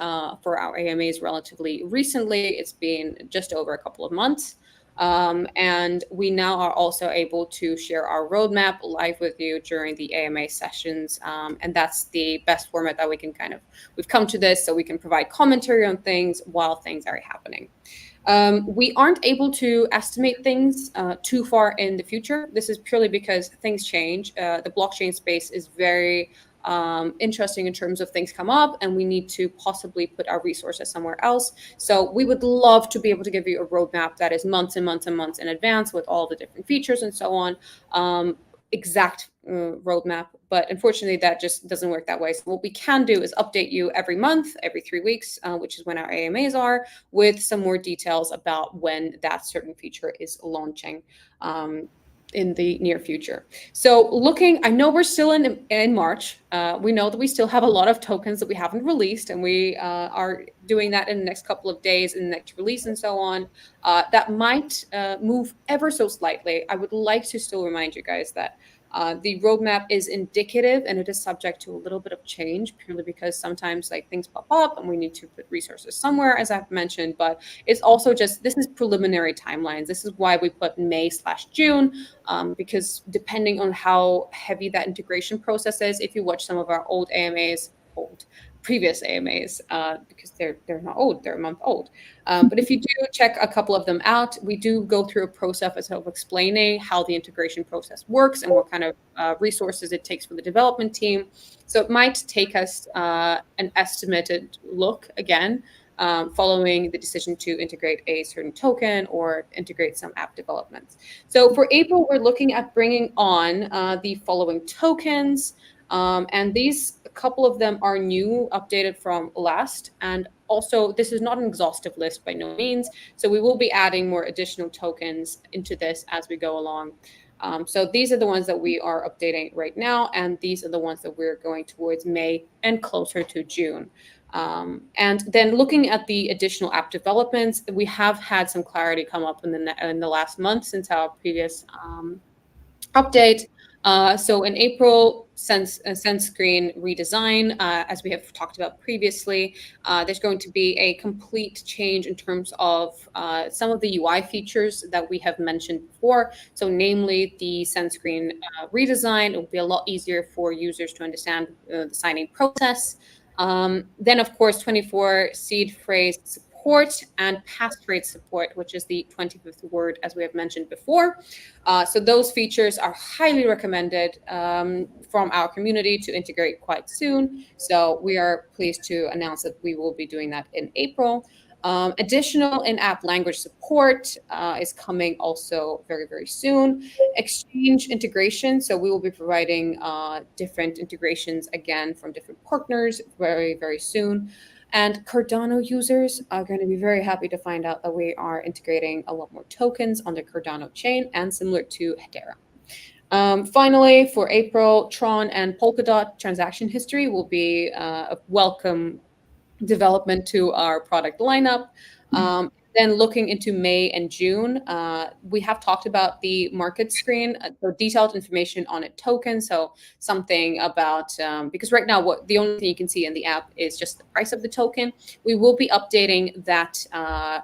for our AMAs relatively recently. It's been just over a couple of months. And we now are also able to share our roadmap live with you during the AMA sessions. And that's the best format that we can we've come to this so we can provide commentary on things while things are happening. We aren't able to estimate things too far in the future. This is purely because things change. The blockchain space is very interesting in terms of things come up, and we need to possibly put our resources somewhere else. So we would love to be able to give you a roadmap that is months and months and months in advance with all the different features and so on. Exact roadmap, but unfortunately that just doesn't work that way. So what we can do is update you every month, every 3 weeks, which is when our AMAs are, with some more details about when that certain feature is launching in the near future. So I know we're still in March. We know that we still have a lot of tokens that we haven't released, and we are doing that in the next couple of days in the next release and so on. That might move ever so slightly. I would like to still remind you guys that the roadmap is indicative and it is subject to a little bit of change, purely because sometimes things pop up and we need to put resources somewhere, as I've mentioned. But it's also just, this is preliminary timelines. This is why we put May/June, because depending on how heavy that integration process is, if you watch some of our old AMAs, previous AMAs, because they're not old, they're a month old. But if you do check a couple of them out, we do go through a process of explaining how the integration process works and what kind of resources it takes for the development team. So it might take us an estimated look again, following the decision to integrate a certain token or integrate some app developments. So for April, we're looking at bringing on the following tokens. And a couple of them are new, updated from last. And also, this is not an exhaustive list by no means. So we will be adding more additional tokens into this as we go along. So these are the ones that we are updating right now. And these are the ones that we're going towards May and closer to June. And then looking at the additional app developments, we have had some clarity come up in the last month since our previous update. So in April, SendScreen redesign, as we have talked about previously, there's going to be a complete change in terms of some of the UI features that we have mentioned before. So namely the SendScreen redesign. It will be a lot easier for users to understand the signing process. Then, of course, 24 seed phrase support and passphrase support, which is the 25th word, as we have mentioned before. So those features are highly recommended from our community to integrate quite soon. So we are pleased to announce that we will be doing that in April. Additional in-app language support is coming also very, very soon. Exchange integration. So we will be providing different integrations again from different partners very, very soon. And Cardano users are going to be very happy to find out that we are integrating a lot more tokens on the Cardano chain and similar to Hedera. Finally, for April, Tron and Polkadot transaction history will be a welcome development to our product lineup. Then looking into May and June, we have talked about the market screen, so detailed information on a token. So something about, because right now the only thing you can see in the app is just the price of the token. We will be updating that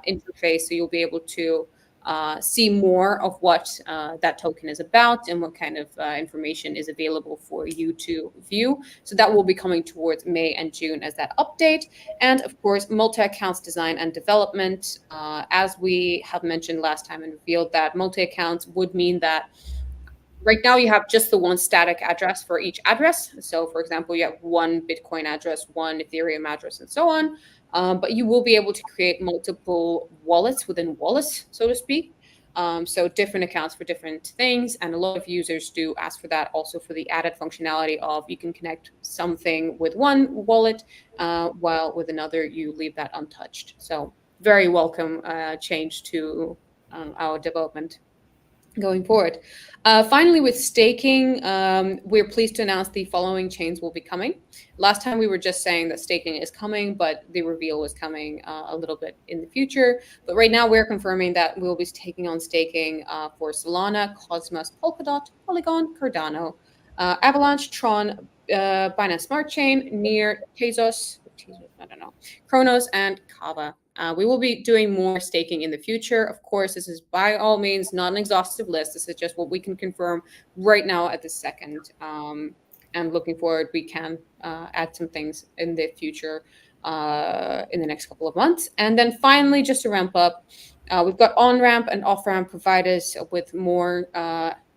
interface, so you'll be able to see more of what that token is about and what kind of information is available for you to view. So that will be coming towards May and June as that update. And of course, multi-accounts design and development. As we have mentioned last time and revealed that multi-accounts would mean that Right now, you have just the one static address for each address. So, for example, you have one Bitcoin address, one Ethereum address, and so on. But you will be able to create multiple wallets within wallets, so to speak. So different accounts for different things. And a lot of users do ask for that also for the added functionality of you can connect something with one wallet, while with another, you leave that untouched. So very welcome change to our development going forward. Finally, with staking, we're pleased to announce the following chains will be coming. Last time we were just saying that staking is coming, but the reveal was coming a little bit in the future. But right now we're confirming that we'll be taking on staking for Solana, Cosmos, Polkadot, Polygon, Cardano, Avalanche, Tron, Binance Smart Chain, Near, Tezos, I don't know, Chronos, and Kava. We will be doing more staking in the future. Of course, this is by all means not an exhaustive list. This is just what we can confirm right now at this second. And looking forward, we can add some things in the future in the next couple of months. And then finally, just to ramp up, we've got on-ramp and off-ramp providers with more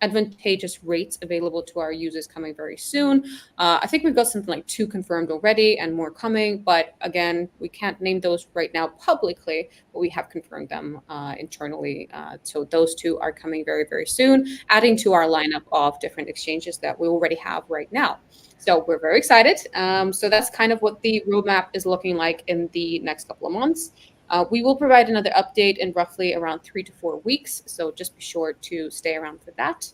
advantageous rates available to our users coming very soon. I think we've got something like 2 confirmed already and more coming, but again, we can't name those right now publicly, but we have confirmed them internally. So those 2 are coming very, very soon, adding to our lineup of different exchanges that we already have right now. So we're very excited. So that's kind of what the roadmap is looking like in the next couple of months. We will provide another update in roughly around 3 to 4 weeks. So just be sure to stay around for that.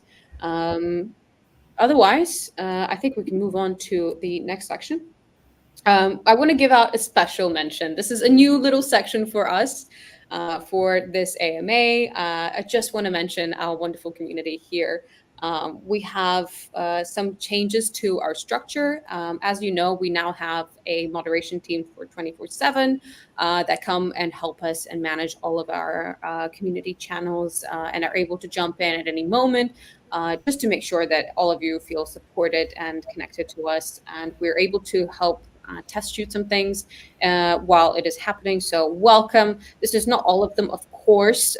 Otherwise, I think we can move on to the next section. I want to give out a special mention. This is a new little section for us for this AMA. I just want to mention our wonderful community here. We have some changes to our structure. As you know, we now have a moderation team for 24/7 that come and help us and manage all of our community channels and are able to jump in at any moment just to make sure that all of you feel supported and connected to us. And we're able to help test shoot some things while it is happening. So welcome. This is not all of them, of course.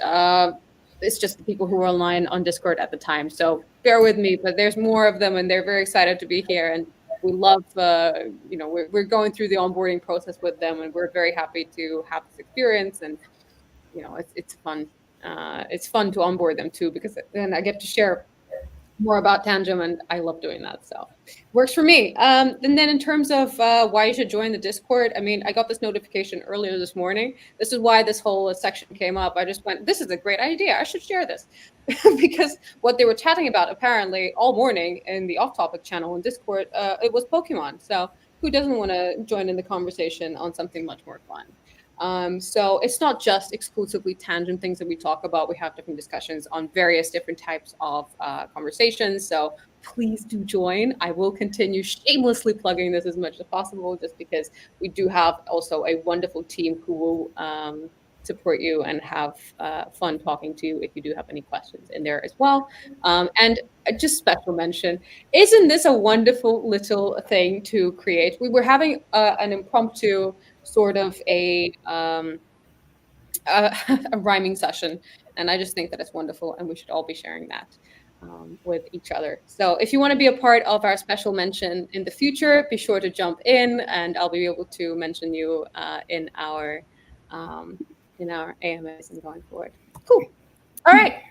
It's just the people who were online on Discord at the time. So bear with me, but there's more of them and they're very excited to be here. And we love, we're going through the onboarding process with them and we're very happy to have this experience. And, it's fun. It's fun to onboard them too, because then I get to share more about Tangem, and I love doing that. So works for me. And then in terms of why you should join the Discord, I mean, I got this notification earlier this morning. This is why this whole section came up. I just went, this is a great idea. I should share this because what they were chatting about apparently all morning in the off-topic channel in Discord, it was Pokemon. So who doesn't want to join in the conversation on something much more fun? So it's not just exclusively Tangem things that we talk about. We have different discussions on various different types of conversations. So please do join. I will continue shamelessly plugging this as much as possible, just because we do have also a wonderful team who will support you and have fun talking to you if you do have any questions in there as well. And just special mention, isn't this a wonderful little thing to create? We were having an impromptu sort of a rhyming session, and I just think that it's wonderful, and we should all be sharing that with each other. So if you want to be a part of our special mention in the future, be sure to jump in, and I'll be able to mention you in our AMAs and going forward. Cool. All right.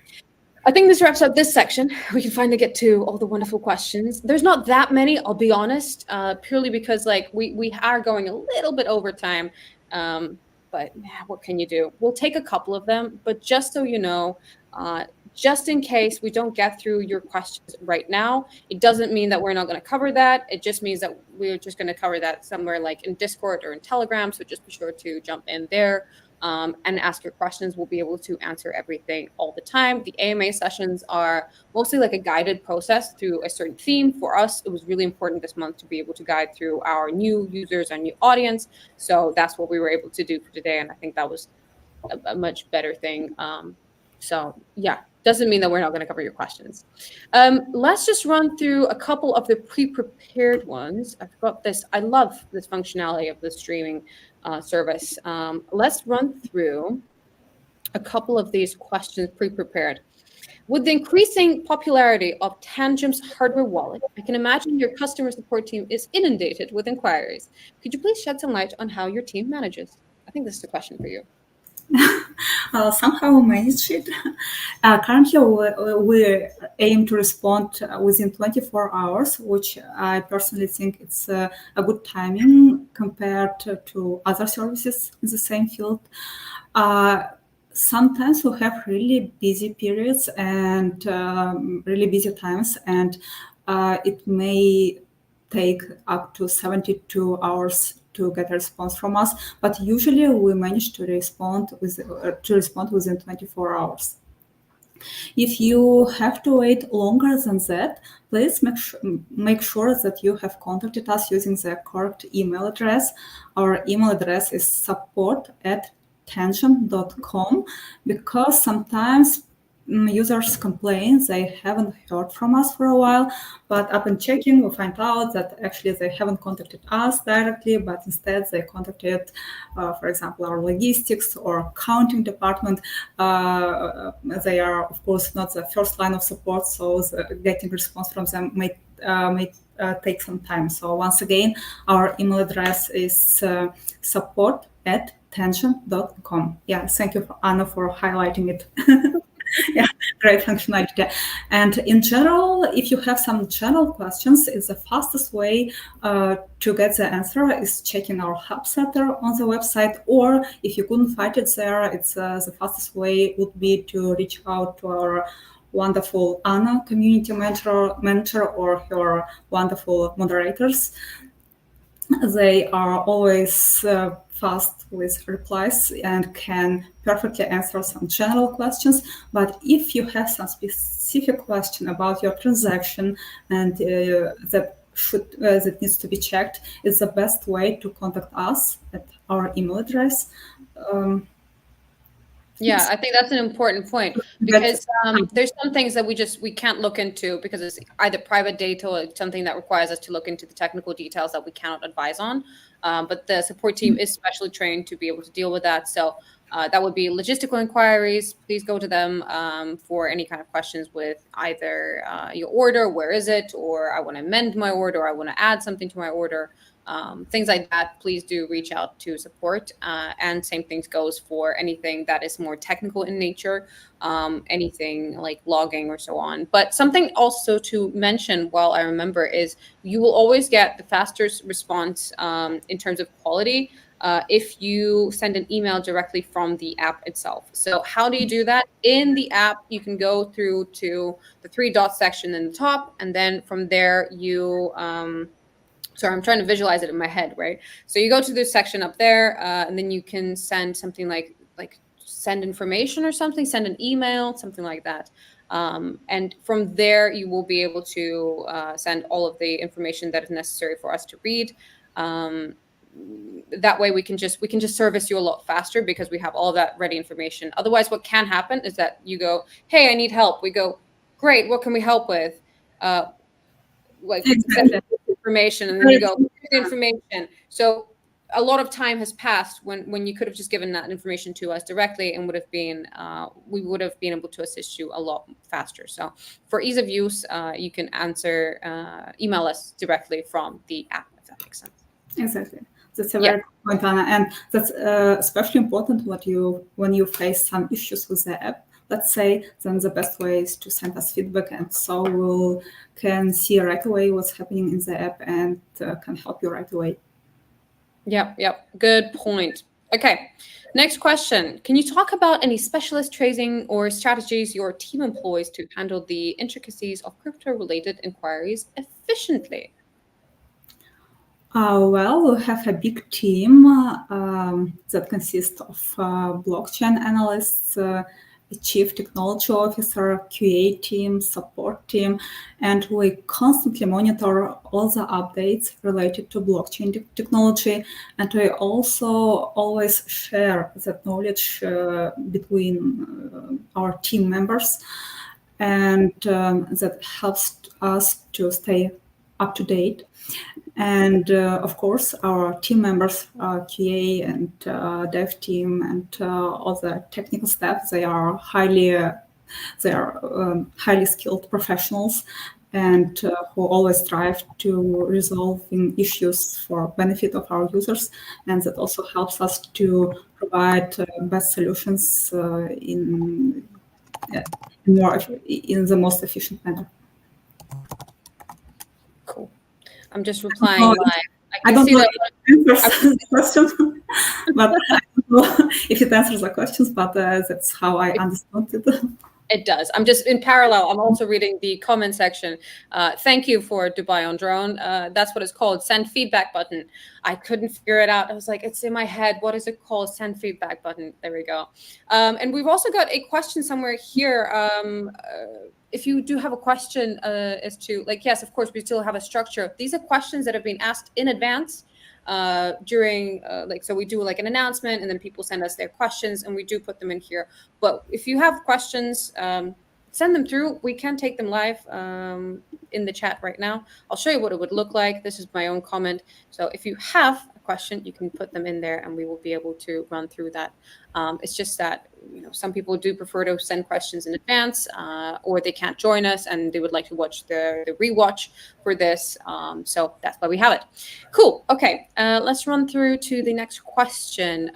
I think this wraps up this section. We can finally get to all the wonderful questions. There's not that many, I'll be honest, purely because we are going a little bit over time. But what can you do? We'll take a couple of them, but just so you know, just in case we don't get through your questions right now, it doesn't mean that we're not going to cover that. It just means that we're just going to cover that somewhere like in Discord or in Telegram. So just be sure to jump in there. And ask your questions. We'll be able to answer everything all the time. The AMA sessions are mostly like a guided process through a certain theme. For us, it was really important this month to be able to guide through our new users, our new audience. So that's what we were able to do for today. And I think that was a much better thing. So yeah, doesn't mean that we're not going to cover your questions. Let's just run through a couple of the pre-prepared ones. I've got this. I love this functionality of the streaming service. Let's run through a couple of these questions pre-prepared. With the increasing popularity of Tangem's hardware wallet, I can imagine your customer support team is inundated with inquiries. Could you please shed some light on how your team manages? I think this is a question for you. Somehow manage it. Currently, we aim to respond within 24 hours, which I personally think it's a good timing compared to other services in the same field. Sometimes we have really busy periods and really busy times, and it may take up to 72 hours to get a response from us, but usually we manage to respond within 24 hours. If you have to wait longer than that, please make sure that you have contacted us using the correct email address. Our email address is support@tangem.com, because sometimes users complain they haven't heard from us for a while, but upon checking, we find out that actually they haven't contacted us directly, but instead they contacted, for example, our logistics or accounting department. They are, of course, not the first line of support, so getting response from them may take some time. So once again, our email address is support@tangem.com. Yeah, thank you, Anna, for highlighting it. Yeah, great functionality. And in general, if you have some general questions, it's the fastest way to get the answer is checking our help center on the website, or if you couldn't find it there, it's the fastest way would be to reach out to our wonderful Anna, community mentor, or her wonderful moderators. They are always fast with replies and can perfectly answer some general questions. But if you have some specific question about your transaction and that needs to be checked, it's the best way to contact us at our email address. Yeah, I think that's an important point, because there's some things that we can't look into because it's either private data or something that requires us to look into the technical details that we cannot advise on. But the support team is specially trained to be able to deal with that. So that would be logistical inquiries. Please go to them for any kind of questions with either your order, where is it, or I want to amend my order, or I want to add something to my order. Things like that, please do reach out to support. And same things goes for anything that is more technical in nature, anything like logging or so on. But something also to mention while I remember is you will always get the fastest response in terms of quality if you send an email directly from the app itself. So how do you do that? In the app, you can go through to the 3 dots section in the top, and then from there you sorry, I'm trying to visualize it in my head, right? So you go to this section up there, and then you can send something like send information or something, send an email, something like that. And from there, you will be able to send all of the information that is necessary for us to read. That way we can just service you a lot faster because we have all that ready information. Otherwise, what can happen is that you go, hey, I need help. We go, great, what can we help with? Exactly. Information, and then you go, here's the information. So a lot of time has passed when you could have just given that information to us directly and would have been we would have been able to assist you a lot faster. So for ease of use, you can email us directly from the app, if that makes sense. Exactly. That's a very good point, Anna, and that's especially important when you face some issues with the app. Let's say, then the best way is to send us feedback, and so we can see right away what's happening in the app and can help you right away. Yep. Good point. Okay, next question. Can you talk about any specialist tracing or strategies your team employs to handle the intricacies of crypto-related inquiries efficiently? Well, we have a big team that consists of blockchain analysts, a chief technology officer, QA team, support team, and we constantly monitor all the updates related to blockchain technology. And we also always share that knowledge between our team members, and that helps us to stay up to date. And of course, our team members, QA and dev team and all the technical staff, they are highly They are highly skilled professionals and who always strive to resolve issues for benefit of our users, and that also helps us to provide best solutions in the most efficient manner. Cool. I'm just replying live. I don't see know that. if it answers the question, but I don't know if it answers the questions, but that's how I understand it. It does. I'm just in parallel. I'm also reading the comment section. Thank you for Dubai on Drone. That's what it's called. Send feedback button. I couldn't figure it out. I was like, it's in my head. What is it called? Send feedback button. There we go. And we've also got a question somewhere here. If you do have a question as to, like, yes, of course, we still have a structure. These are questions that have been asked in advance during so we do like an announcement, and then people send us their questions and we do put them in here. But if you have questions, send them through. We can take them live in the chat right now. I'll show you what it would look like. This is my own comment. So if you have a question, you can put them in there and we will be able to run through that. It's just that, you know, some people do prefer to send questions in advance, or they can't join us and they would like to watch the rewatch for this. So that's why we have it. Cool. Okay. Let's run through to the next question.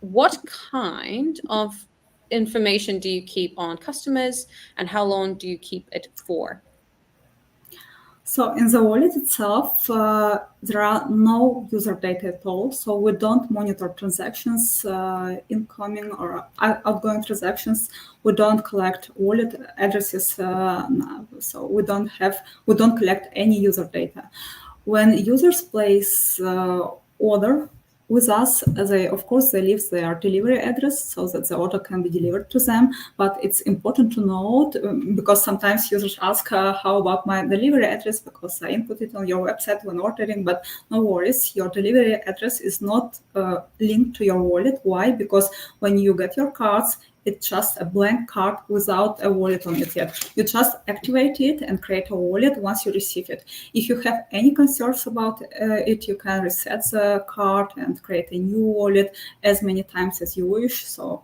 What kind of information do you keep on customers, and how long do you keep it for? So in the wallet itself, there are no user data at all. So we don't monitor transactions, incoming or outgoing transactions. We don't collect wallet addresses. So we don't collect any user data. When users place order with us, of course, they leave their delivery address so that the order can be delivered to them. But it's important to note, because sometimes users ask, how about my delivery address? Because I input it on your website when ordering, but no worries, your delivery address is not linked to your wallet. Why? Because when you get your cards, it's just a blank card without a wallet on it yet. You just activate it and create a wallet once you receive it. If you have any concerns about it, you can reset the card and create a new wallet as many times as you wish. So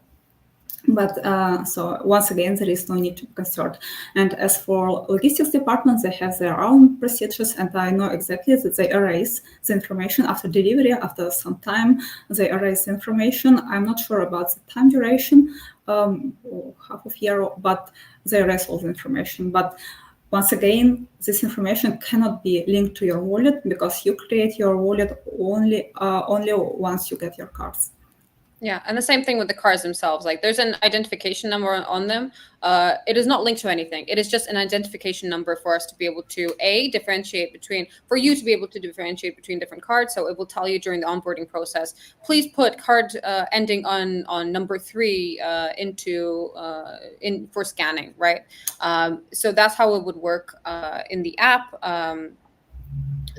once again, there is no need to be concerned. And as for logistics departments, they have their own procedures, and I know exactly that they erase the information after delivery. After some time, they erase the information. I'm not sure about the time duration, half of year, but they erase all the information. But once again, this information cannot be linked to your wallet, because you create your wallet only once you get your cards. Yeah, and the same thing with the cards themselves. Like, there's an identification number on them. It is not linked to anything. It is just an identification number for us to be able to differentiate between, for you to be able to differentiate between different cards. So it will tell you during the onboarding process, please put card ending on number 3 in for scanning, right? So that's how it would work in the app.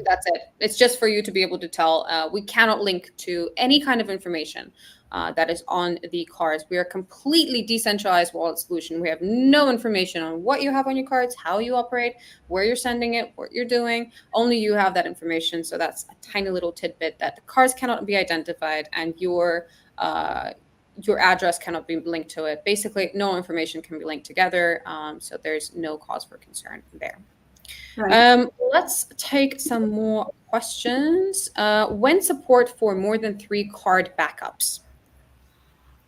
That's it. It's just for you to be able to tell. We cannot link to any kind of information that is on the cards. We are a completely decentralized wallet solution. We have no information on what you have on your cards, how you operate, where you're sending it, what you're doing. Only you have that information. So that's a tiny little tidbit, that the cards cannot be identified and your address cannot be linked to it. Basically, no information can be linked together. So there's no cause for concern there. Right. Let's take some more questions. When support for more than 3 card backups?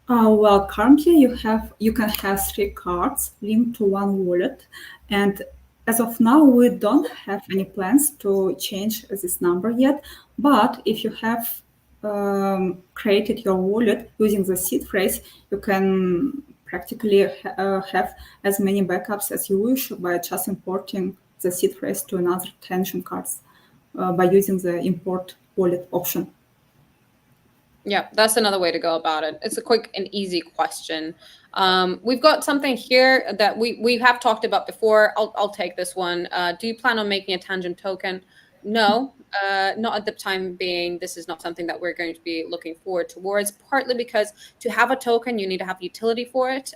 Well, currently you can have 3 cards linked to one wallet, and as of now, we don't have any plans to change this number yet. But if you have created your wallet using the seed phrase, you can practically have as many backups as you wish by just importing the seed phrase to another Tangem cards by using the import wallet option. Yeah, that's another way to go about it. It's a quick and easy question. We've got something here that we have talked about before. I'll take this one. Do you plan on making a Tangem token? No, not at the time being. This is not something that we're going to be looking forward towards, partly because to have a token, you need to have utility for it.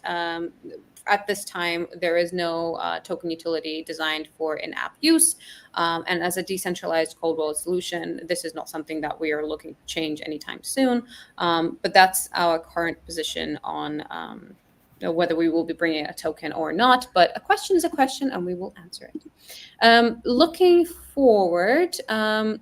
At this time, there is no token utility designed for in-app use. And as a decentralized cold wallet solution, this is not something that we are looking to change anytime soon. But that's our current position on whether we will be bringing a token or not, but a question is a question and we will answer it. Looking forward,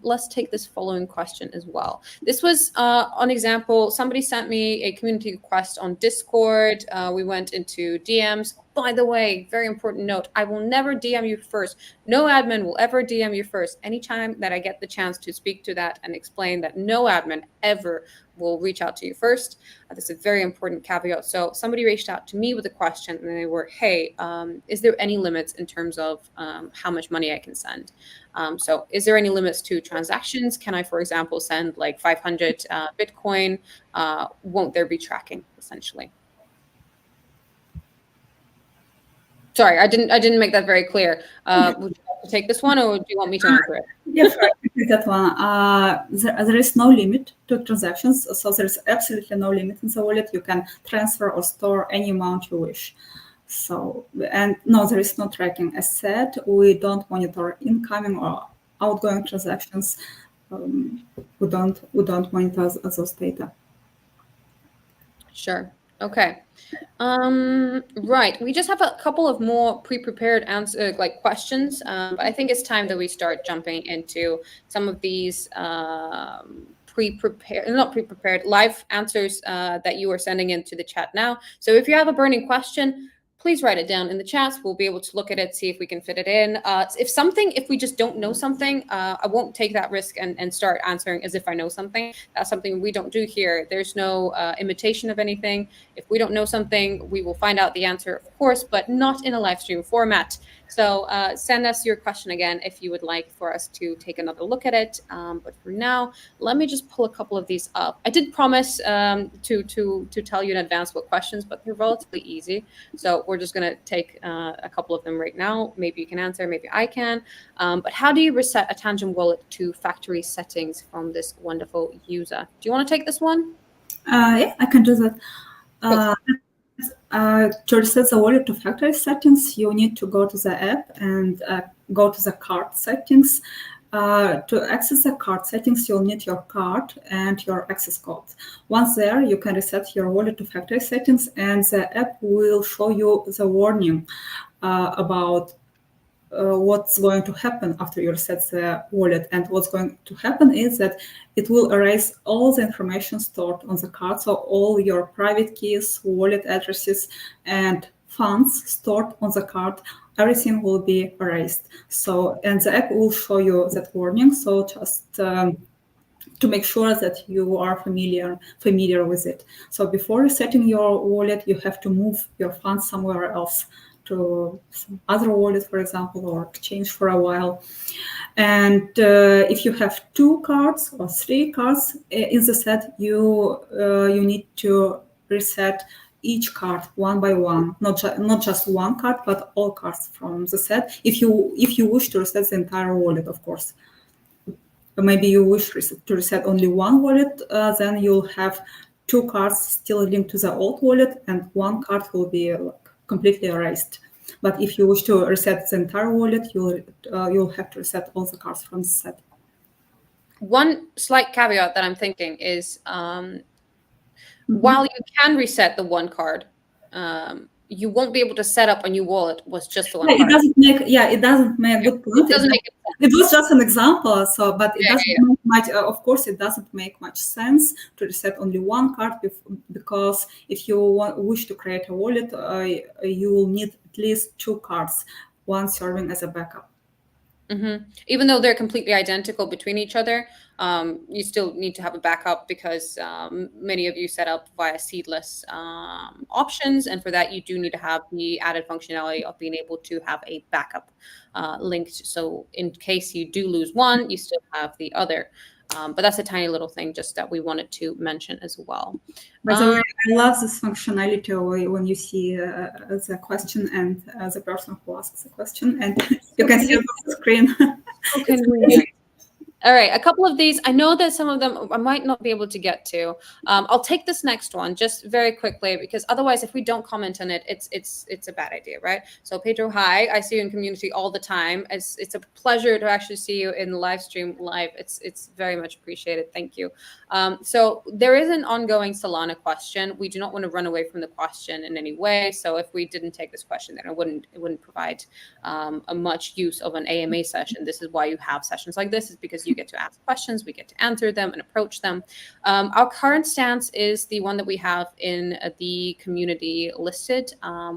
let's take this following question as well. This was an example. Somebody sent me a community request on Discord. We went into DMs. By the way, very important note, I will never DM you first. No admin will ever DM you first. Anytime that I get the chance to speak to that and explain that, no admin ever will reach out to you first. That's a very important caveat. So somebody reached out to me with a question and they were, hey, is there any limits in terms of how much money I can send? So is there any limits to transactions? Can I, for example, send like 500 Bitcoin? Won't there be tracking, essentially? Sorry, I didn't make that very clear. Would you like to take this one, or do you want me to answer it? Yes, I take that one. There is no limit to transactions, so there is absolutely no limit in the wallet. You can transfer or store any amount you wish. So, and no, there is no tracking. As said, we don't monitor incoming or outgoing transactions. We don't monitor those data. Sure. Okay. Right. We just have a couple of more pre-prepared questions, but I think it's time that we start jumping into some of these not pre-prepared live answers that you are sending into the chat now. So if you have a burning question, please write it down in the chats. We'll be able to look at it, see if we can fit it in. If we just don't know something, I won't take that risk and start answering as if I know something. That's something we don't do here. There's no imitation of anything. If we don't know something, we will find out the answer, of course, but not in a live stream format. So send us your question again if you would like for us to take another look at it. But for now, let me just pull a couple of these up. I did promise to tell you in advance what questions, but they're relatively easy. So we're just going to take a couple of them right now. Maybe you can answer, maybe I can. But how do you reset a Tangem wallet to factory settings from this wonderful user? Do you want to take this one? Yeah, I can do that. To reset the wallet to factory settings, you need to go to the app and go to the card settings. To access the card settings, you'll need your card and your access code. Once there, you can reset your wallet to factory settings, and the app will show you the warning about what's going to happen after you reset the wallet. And what's going to happen is that it will erase all the information stored on the card. So all your private keys, wallet addresses, and funds stored on the card, everything will be erased. So, and the app will show you that warning. So just to make sure that you are familiar with it. So before resetting your wallet, you have to move your funds somewhere else, to some other wallet, for example, or exchange for a while. And if you have 2 cards or 3 cards in the set, you need to reset each card one by one, not just one card, but all cards from the set. If you wish to reset the entire wallet, of course. Maybe you wish to reset only one wallet, then you'll have 2 cards still linked to the old wallet, and 1 card will be completely erased. But if you wish to reset the entire wallet, you'll have to reset all the cards from the set. One slight caveat that I'm thinking is, while you can reset the 1 card, you won't be able to set up a new wallet with just the 1 card. It doesn't make good point. It was just an example, but it doesn't make much. Of course, it doesn't make much sense to reset only 1 card because if you wish to create a wallet, you will need at least 2 cards, one serving as a backup. Mm-hmm. Even though they're completely identical between each other, you still need to have a backup because many of you set up via seedless options. And for that, you do need to have the added functionality of being able to have a backup linked. So in case you do lose one, you still have the other. But that's a tiny little thing just that we wanted to mention as well. By the way, I love this functionality when you see the question and the person who asks the question, and you can see it on the screen. All right, a couple of these. I know that some of them I might not be able to get to. I'll take this next one just very quickly, because otherwise, if we don't comment on it, it's a bad idea, right? So Pedro, hi, I see you in community all the time. It's a pleasure to actually see you in the live stream live. It's very much appreciated. Thank you. So there is an ongoing Solana question. We do not want to run away from the question in any way. So if we didn't take this question, then it wouldn't provide a much use of an AMA session. This is why you have sessions like this, is because you get to ask questions, we get to answer them and approach them. Our current stance is the one that we have in the community listed.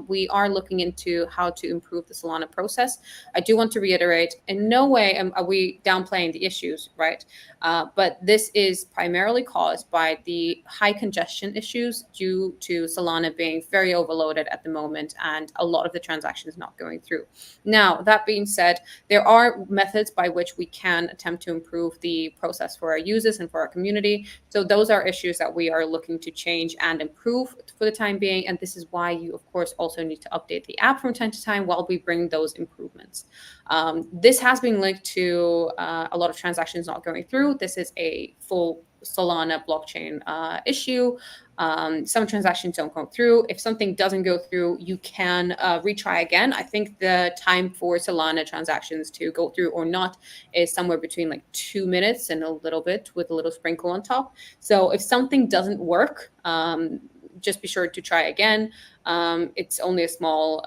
We are looking into how to improve the Solana process. I do want to reiterate, in no way are we downplaying the issues, right? But this is primarily caused by the high congestion issues due to Solana being very overloaded at the moment and a lot of the transactions not going through. Now, that being said, there are methods by which we can attempt to improve the process for our users and for our community. So those are issues that we are looking to change and improve for the time being. And this is why you, of course, also need to update the app from time to time while we bring those improvements. This has been linked to a lot of transactions not going through. This is a full Solana blockchain issue. Some transactions don't go through. If something doesn't go through, you can retry again. I think the time for Solana transactions to go through or not is somewhere between like 2 minutes and a little bit with a little sprinkle on top. So if something doesn't work, just be sure to try again. It's only a small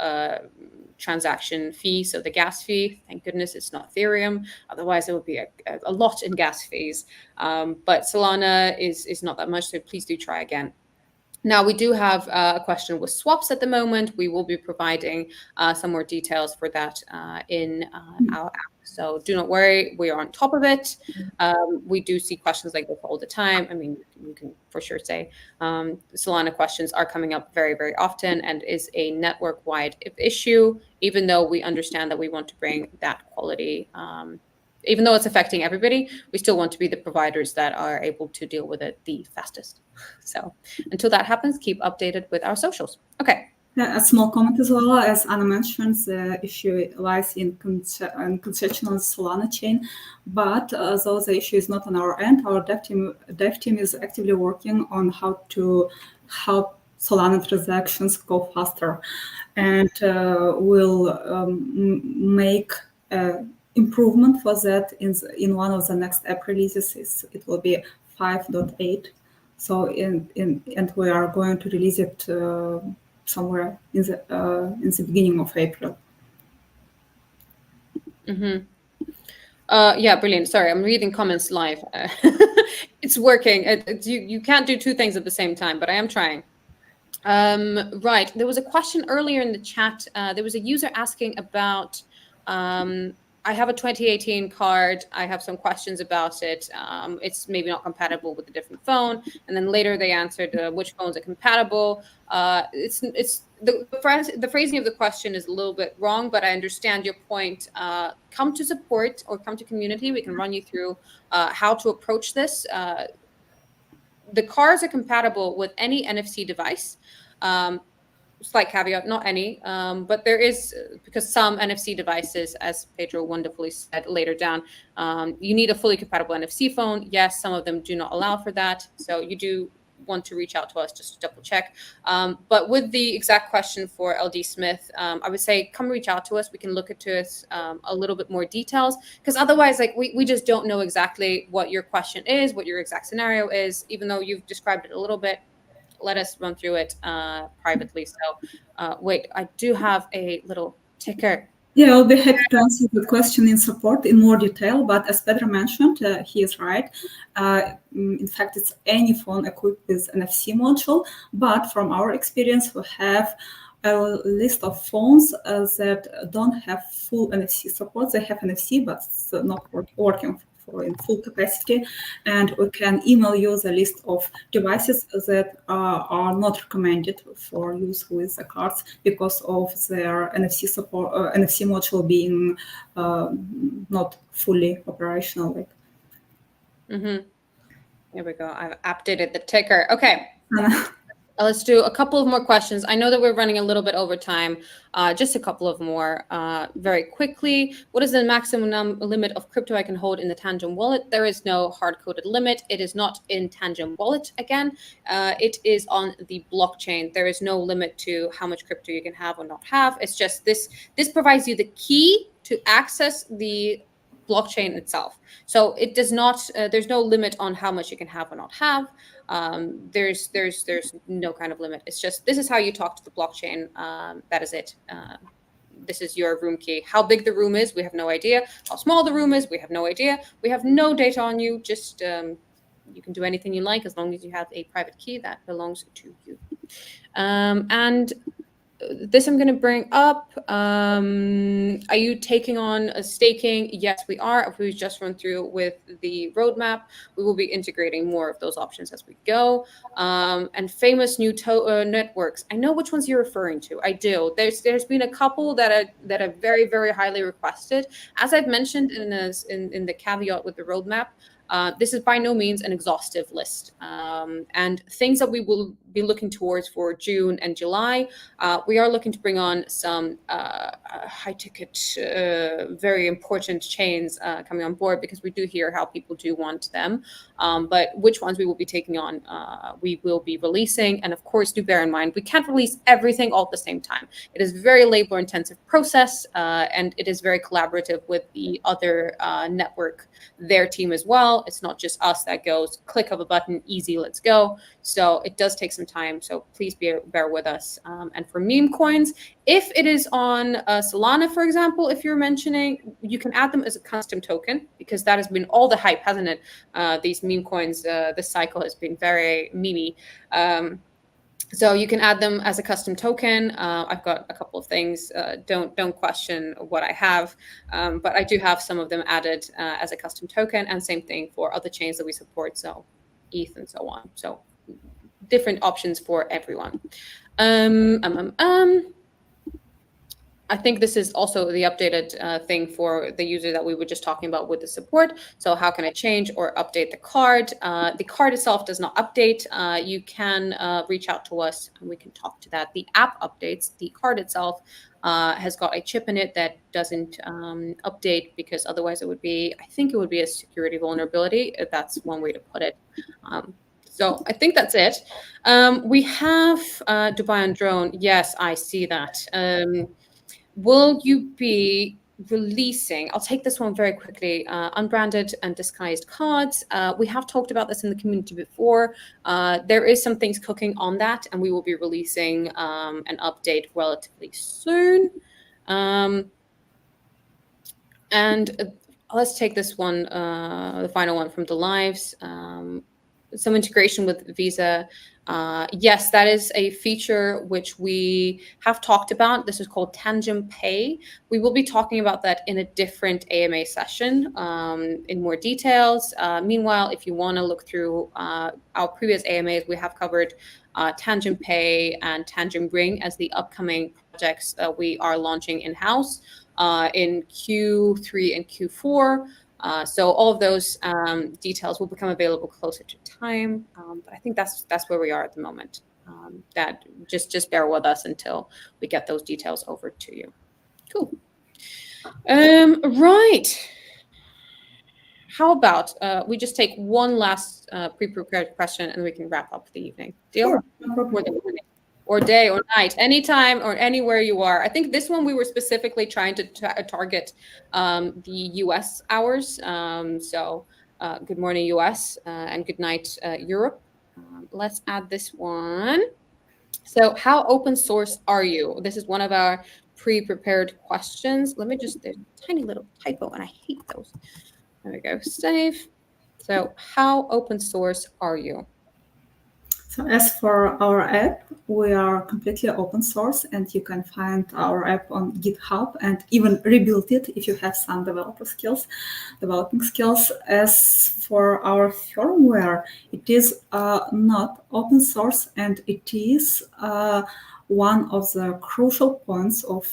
transaction fee, so the gas fee, thank goodness it's not Ethereum, otherwise it would be a lot in gas fees. But Solana is not that much, so please do try again. Now, we do have a question with swaps at the moment. We will be providing some more details for that in our app. So do not worry, we are on top of it. We do see questions like this all the time. I mean, you can for sure say Solana questions are coming up very, very often and is a network-wide issue, even though we understand that we want to bring that quality. Even though it's affecting everybody, we still want to be the providers that are able to deal with it the fastest. So until that happens, keep updated with our socials. Okay. A small comment as well, as Anna mentioned, the issue lies in conceptual Solana chain, but though the issue is not on our end, our dev team is actively working on how to help Solana transactions go faster, and will make improvement for that in one of the next app releases. It will be 5.8. So and we are going to release it somewhere in the beginning of April. Mm-hmm. Yeah, brilliant. Sorry, I'm reading comments live. It's working. You can't do two things at the same time, but I am trying. Right. There was a question earlier in the chat. There was a user asking about, I have a 2018 card. I have some questions about it. It's maybe not compatible with a different phone. And then later they answered which phones are compatible. It's the phrasing of the question is a little bit wrong, but I understand your point. Come to support or come to community. We can run you through how to approach this. The cards are compatible with any NFC device. Slight caveat, not any, but there is, because some NFC devices, as Pedro wonderfully said later down, you need a fully compatible NFC phone. Yes, some of them do not allow for that. So you do want to reach out to us just to double check. But with the exact question for LD Smith, I would say come reach out to us. We can look into it a little bit more details, because otherwise, like we just don't know exactly what your question is, what your exact scenario is, even though you've described it a little bit. Let us run through it privately. So wait, I do have a little ticker. Yeah, I'll be happy to answer the question in support in more detail, but as Pedro mentioned, he is right. In fact, it's any phone equipped with NFC module, but from our experience, we have a list of phones that don't have full NFC support. They have NFC, but it's not working in full capacity, and we can email you the list of devices that are not recommended for use with the cards because of their NFC support, NFC module being not fully operational. Mm-hmm. Here we go. I've updated the ticker. Okay. Let's do a couple of more questions. I know that we're running a little bit over time. Just a couple of more very quickly. What is the maximum limit of crypto I can hold in the Tangem wallet? There is no hard-coded limit. It is not in Tangem Wallet again. It is on the blockchain. There is no limit to how much crypto you can have or not have. It's just this provides you the key to access the blockchain itself. So it does not, there's no limit on how much you can have or not have. There's no kind of limit. It's just, this is how you talk to the blockchain. That is it. This is your room key. How big the room is, we have no idea. How small the room is, we have no idea. We have no data on you. Just, you can do anything you like as long as you have a private key that belongs to you. And this I'm going to bring up. Are you taking on a staking? Yes, we are. We've just run through with the roadmap. We will be integrating more of those options as we go. And famous new networks. I know which ones you're referring to. I do. There's been a couple that are very, very highly requested. As I've mentioned in the caveat with the roadmap, this is by no means an exhaustive list. And things that we will be looking towards for June and July, we are looking to bring on some high-ticket, very important chains coming on board, because we do hear how people do want them. But which ones we will be taking on, we will be releasing. And of course, do bear in mind, we can't release everything all at the same time. It is a very labor-intensive process, and it is very collaborative with the other network, their team as well. It's not just us that goes click of a button, easy, let's go. So it does take some time. So please bear with us. And for meme coins, if it is on Solana, for example, if you're mentioning, you can add them as a custom token, because that has been all the hype, hasn't it? These meme coins, this cycle has been very memey. So you can add them as a custom token. I've got a couple of things. Don't question what I have, but I do have some of them added as a custom token, and same thing for other chains that we support, so ETH and so on. So different options for everyone. I think this is also the updated thing for the user that we were just talking about with the support. So how can I change or update the card? The card itself does not update. You can reach out to us and we can talk to that. The app updates. The card itself has got a chip in it that doesn't update, because otherwise it would be, I think it would be a security vulnerability. That's one way to put it. So I think that's it. We have Dubai on drone. Yes, I see that. Will you be releasing, I'll take this one very quickly, unbranded and disguised cards? We have talked about this in the community before. There is some things cooking on that, and we will be releasing an update relatively soon. And let's take this one, the final one from the lives. Some integration with Visa. Yes, that is a feature which we have talked about. This is called Tangem Pay. We will be talking about that in a different AMA session in more details. Meanwhile, if you want to look through our previous AMAs, we have covered Tangem Pay and Tangem Ring as the upcoming projects that we are launching in-house in Q3 and Q4. So all of those details will become available closer to time. But I think that's where we are at the moment. That just bear with us until we get those details over to you. Cool. Right. How about we just take one last pre-prepared question and we can wrap up the evening. Deal? Sure, no problem. Or day or night, anytime or anywhere you are. I think this one we were specifically trying to target the US hours. So good morning, US, and good night, Europe. Let's add this one. So how open source are you? This is one of our pre-prepared questions. Let me just, there's a tiny little typo and I hate those. There we go, save. So how open source are you? So as for our app, we are completely open source, and you can find our app on GitHub and even rebuild it if you have some developing skills. As for our firmware, it is not open source, and it is one of the crucial points of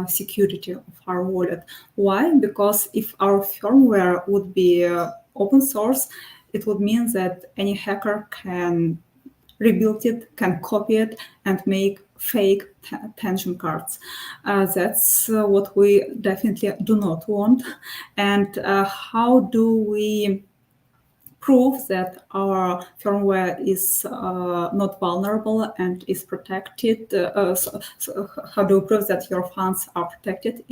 security of our wallet. Why? Because if our firmware would be open source, it would mean that any hacker can rebuild it, can copy it, and make fake Tangem cards. That's what we definitely do not want. And how do we prove that our firmware is not vulnerable and is protected? So how do we prove that your funds are protected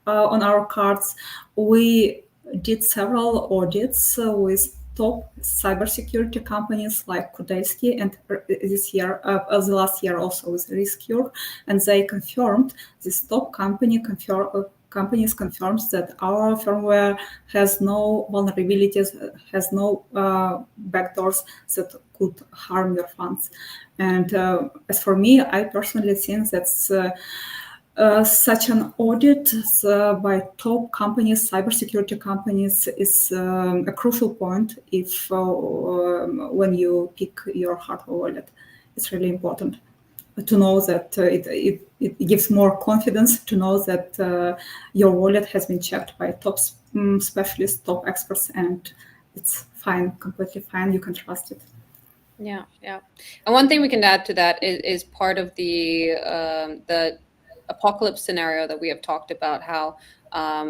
on our cards? We did several audits with top cybersecurity companies like Kudelski, and this year, the last year also with Rescure, and they confirmed, this top companies confirms that our firmware has no vulnerabilities, has no backdoors that could harm your funds. And as for me, I personally think that's such an audit by top companies, cybersecurity companies, is a crucial point if when you pick your hardware wallet. It's really important to know that it gives more confidence to know that your wallet has been checked by top specialists, top experts, and it's fine, completely fine. You can trust it. Yeah, yeah. And one thing we can add to that is part of the apocalypse scenario that we have talked about, how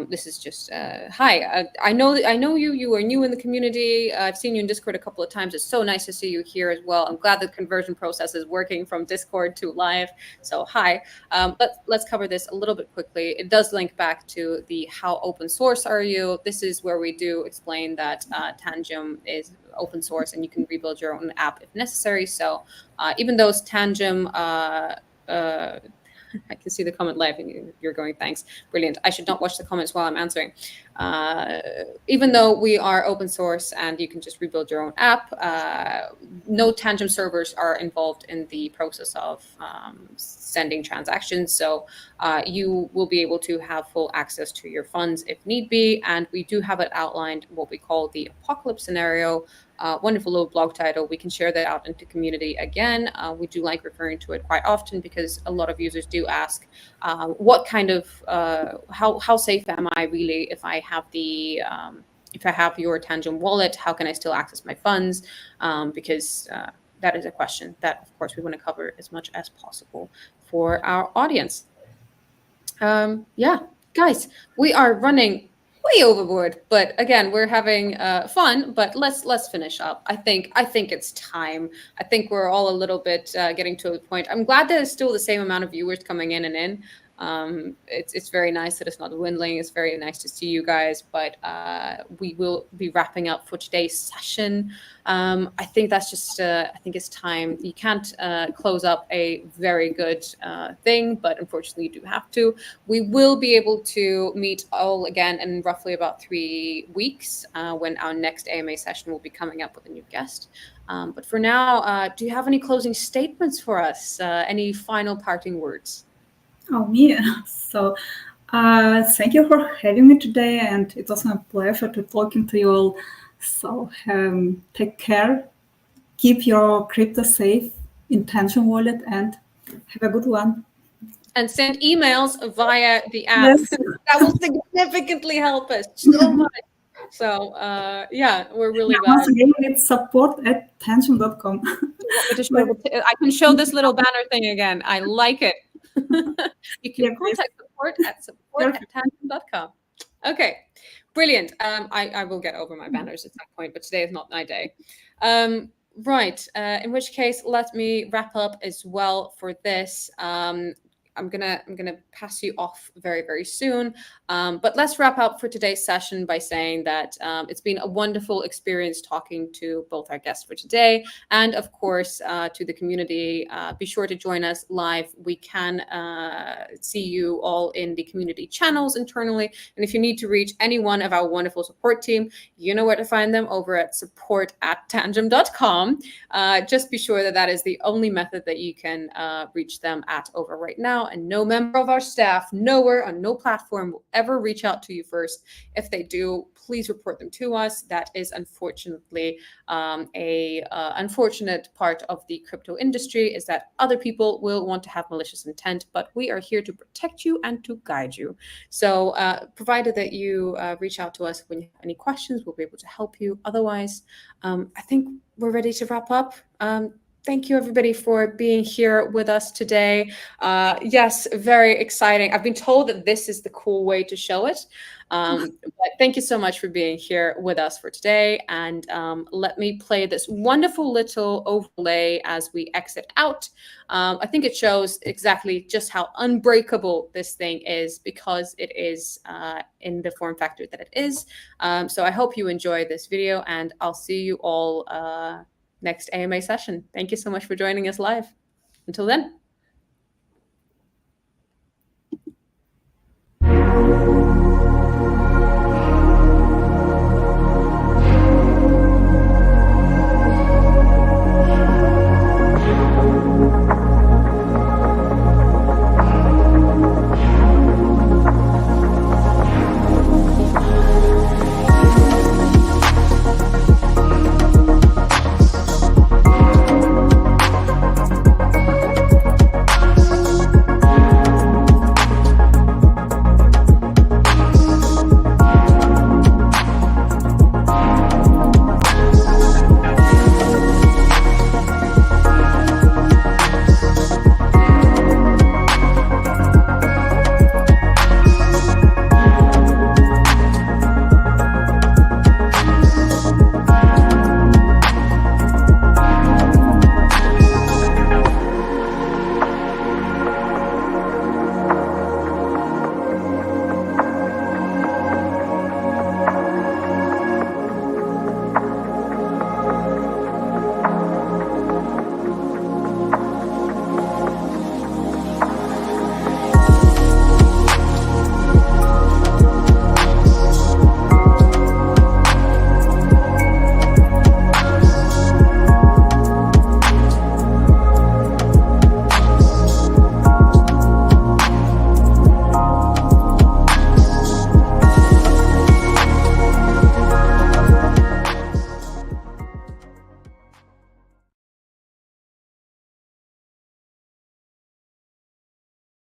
this is just hi, I know you are new in the community. I've seen you in Discord a couple of times. It's so nice to see you here as well. I'm glad the conversion process is working from Discord to live. So hi, let's cover this a little bit quickly. It does link back to the how open source are you. This is where we do explain that Tangem is open source and you can rebuild your own app if necessary. So even though it's Tangem, I can see the comment live and you're going, thanks. Brilliant. I should not watch the comments while I'm answering. Even though we are open source and you can just rebuild your own app, no Tangem servers are involved in the process of sending transactions. So you will be able to have full access to your funds if need be. And we do have it outlined, what we call the apocalypse scenario. Wonderful little blog title. We can share that out into community again. We do like referring to it quite often because a lot of users do ask, what kind of, how safe am I really if I have the, if I have your Tangem wallet, how can I still access my funds? Because that is a question that, of course, we want to cover as much as possible for our audience. Yeah, guys, we are running way overboard, but again, we're having fun. But let's finish up. I think it's time. I think we're all a little bit getting to a point. I'm glad that it's still the same amount of viewers coming in and in. It's very nice that it's not dwindling. It's very nice to see you guys, but we will be wrapping up for today's session. I think that's just, I think it's time. You can't close up a very good thing, but unfortunately you do have to. We will be able to meet all again in roughly about 3 weeks when our next AMA session will be coming up with a new guest. But for now, do you have any closing statements for us? Any final parting words? Oh, me. So thank you for having me today, and it was my pleasure to talking to you all. So take care, keep your crypto safe in Tangem Wallet, and have a good one. And send emails via the app. Yes. That will significantly help us so much. So yeah, we're really glad. Once again, it's support@tangem.com. I can show this little banner thing again. I like it. You can contact support@tangem.com. Okay, brilliant. I will get over my banners at some point, but today is not my day. Right. In which case, let me wrap up as well for this. I'm gonna pass you off very, very soon. But let's wrap up for today's session by saying that it's been a wonderful experience talking to both our guests for today and, of course, to the community. Be sure to join us live. We can see you all in the community channels internally. And if you need to reach any one of our wonderful support team, you know where to find them over at support@tangem.com. Just be sure that that is the only method that you can reach them at over right now. And no member of our staff, nowhere on no platform will ever reach out to you first. If they do, please report them to us. That is unfortunately a unfortunate part of the crypto industry, is that other people will want to have malicious intent, but we are here to protect you and to guide you. So provided that you reach out to us when you have any questions, we'll be able to help you. Otherwise, I think we're ready to wrap up. Thank you, everybody, for being here with us today. Yes, very exciting. I've been told that this is the cool way to show it. But thank you so much for being here with us for today. And let me play this wonderful little overlay as we exit out. I think it shows exactly just how unbreakable this thing is because it is in the form factor that it is. So I hope you enjoy this video, and I'll see you all next AMA session. Thank you so much for joining us live. Until then.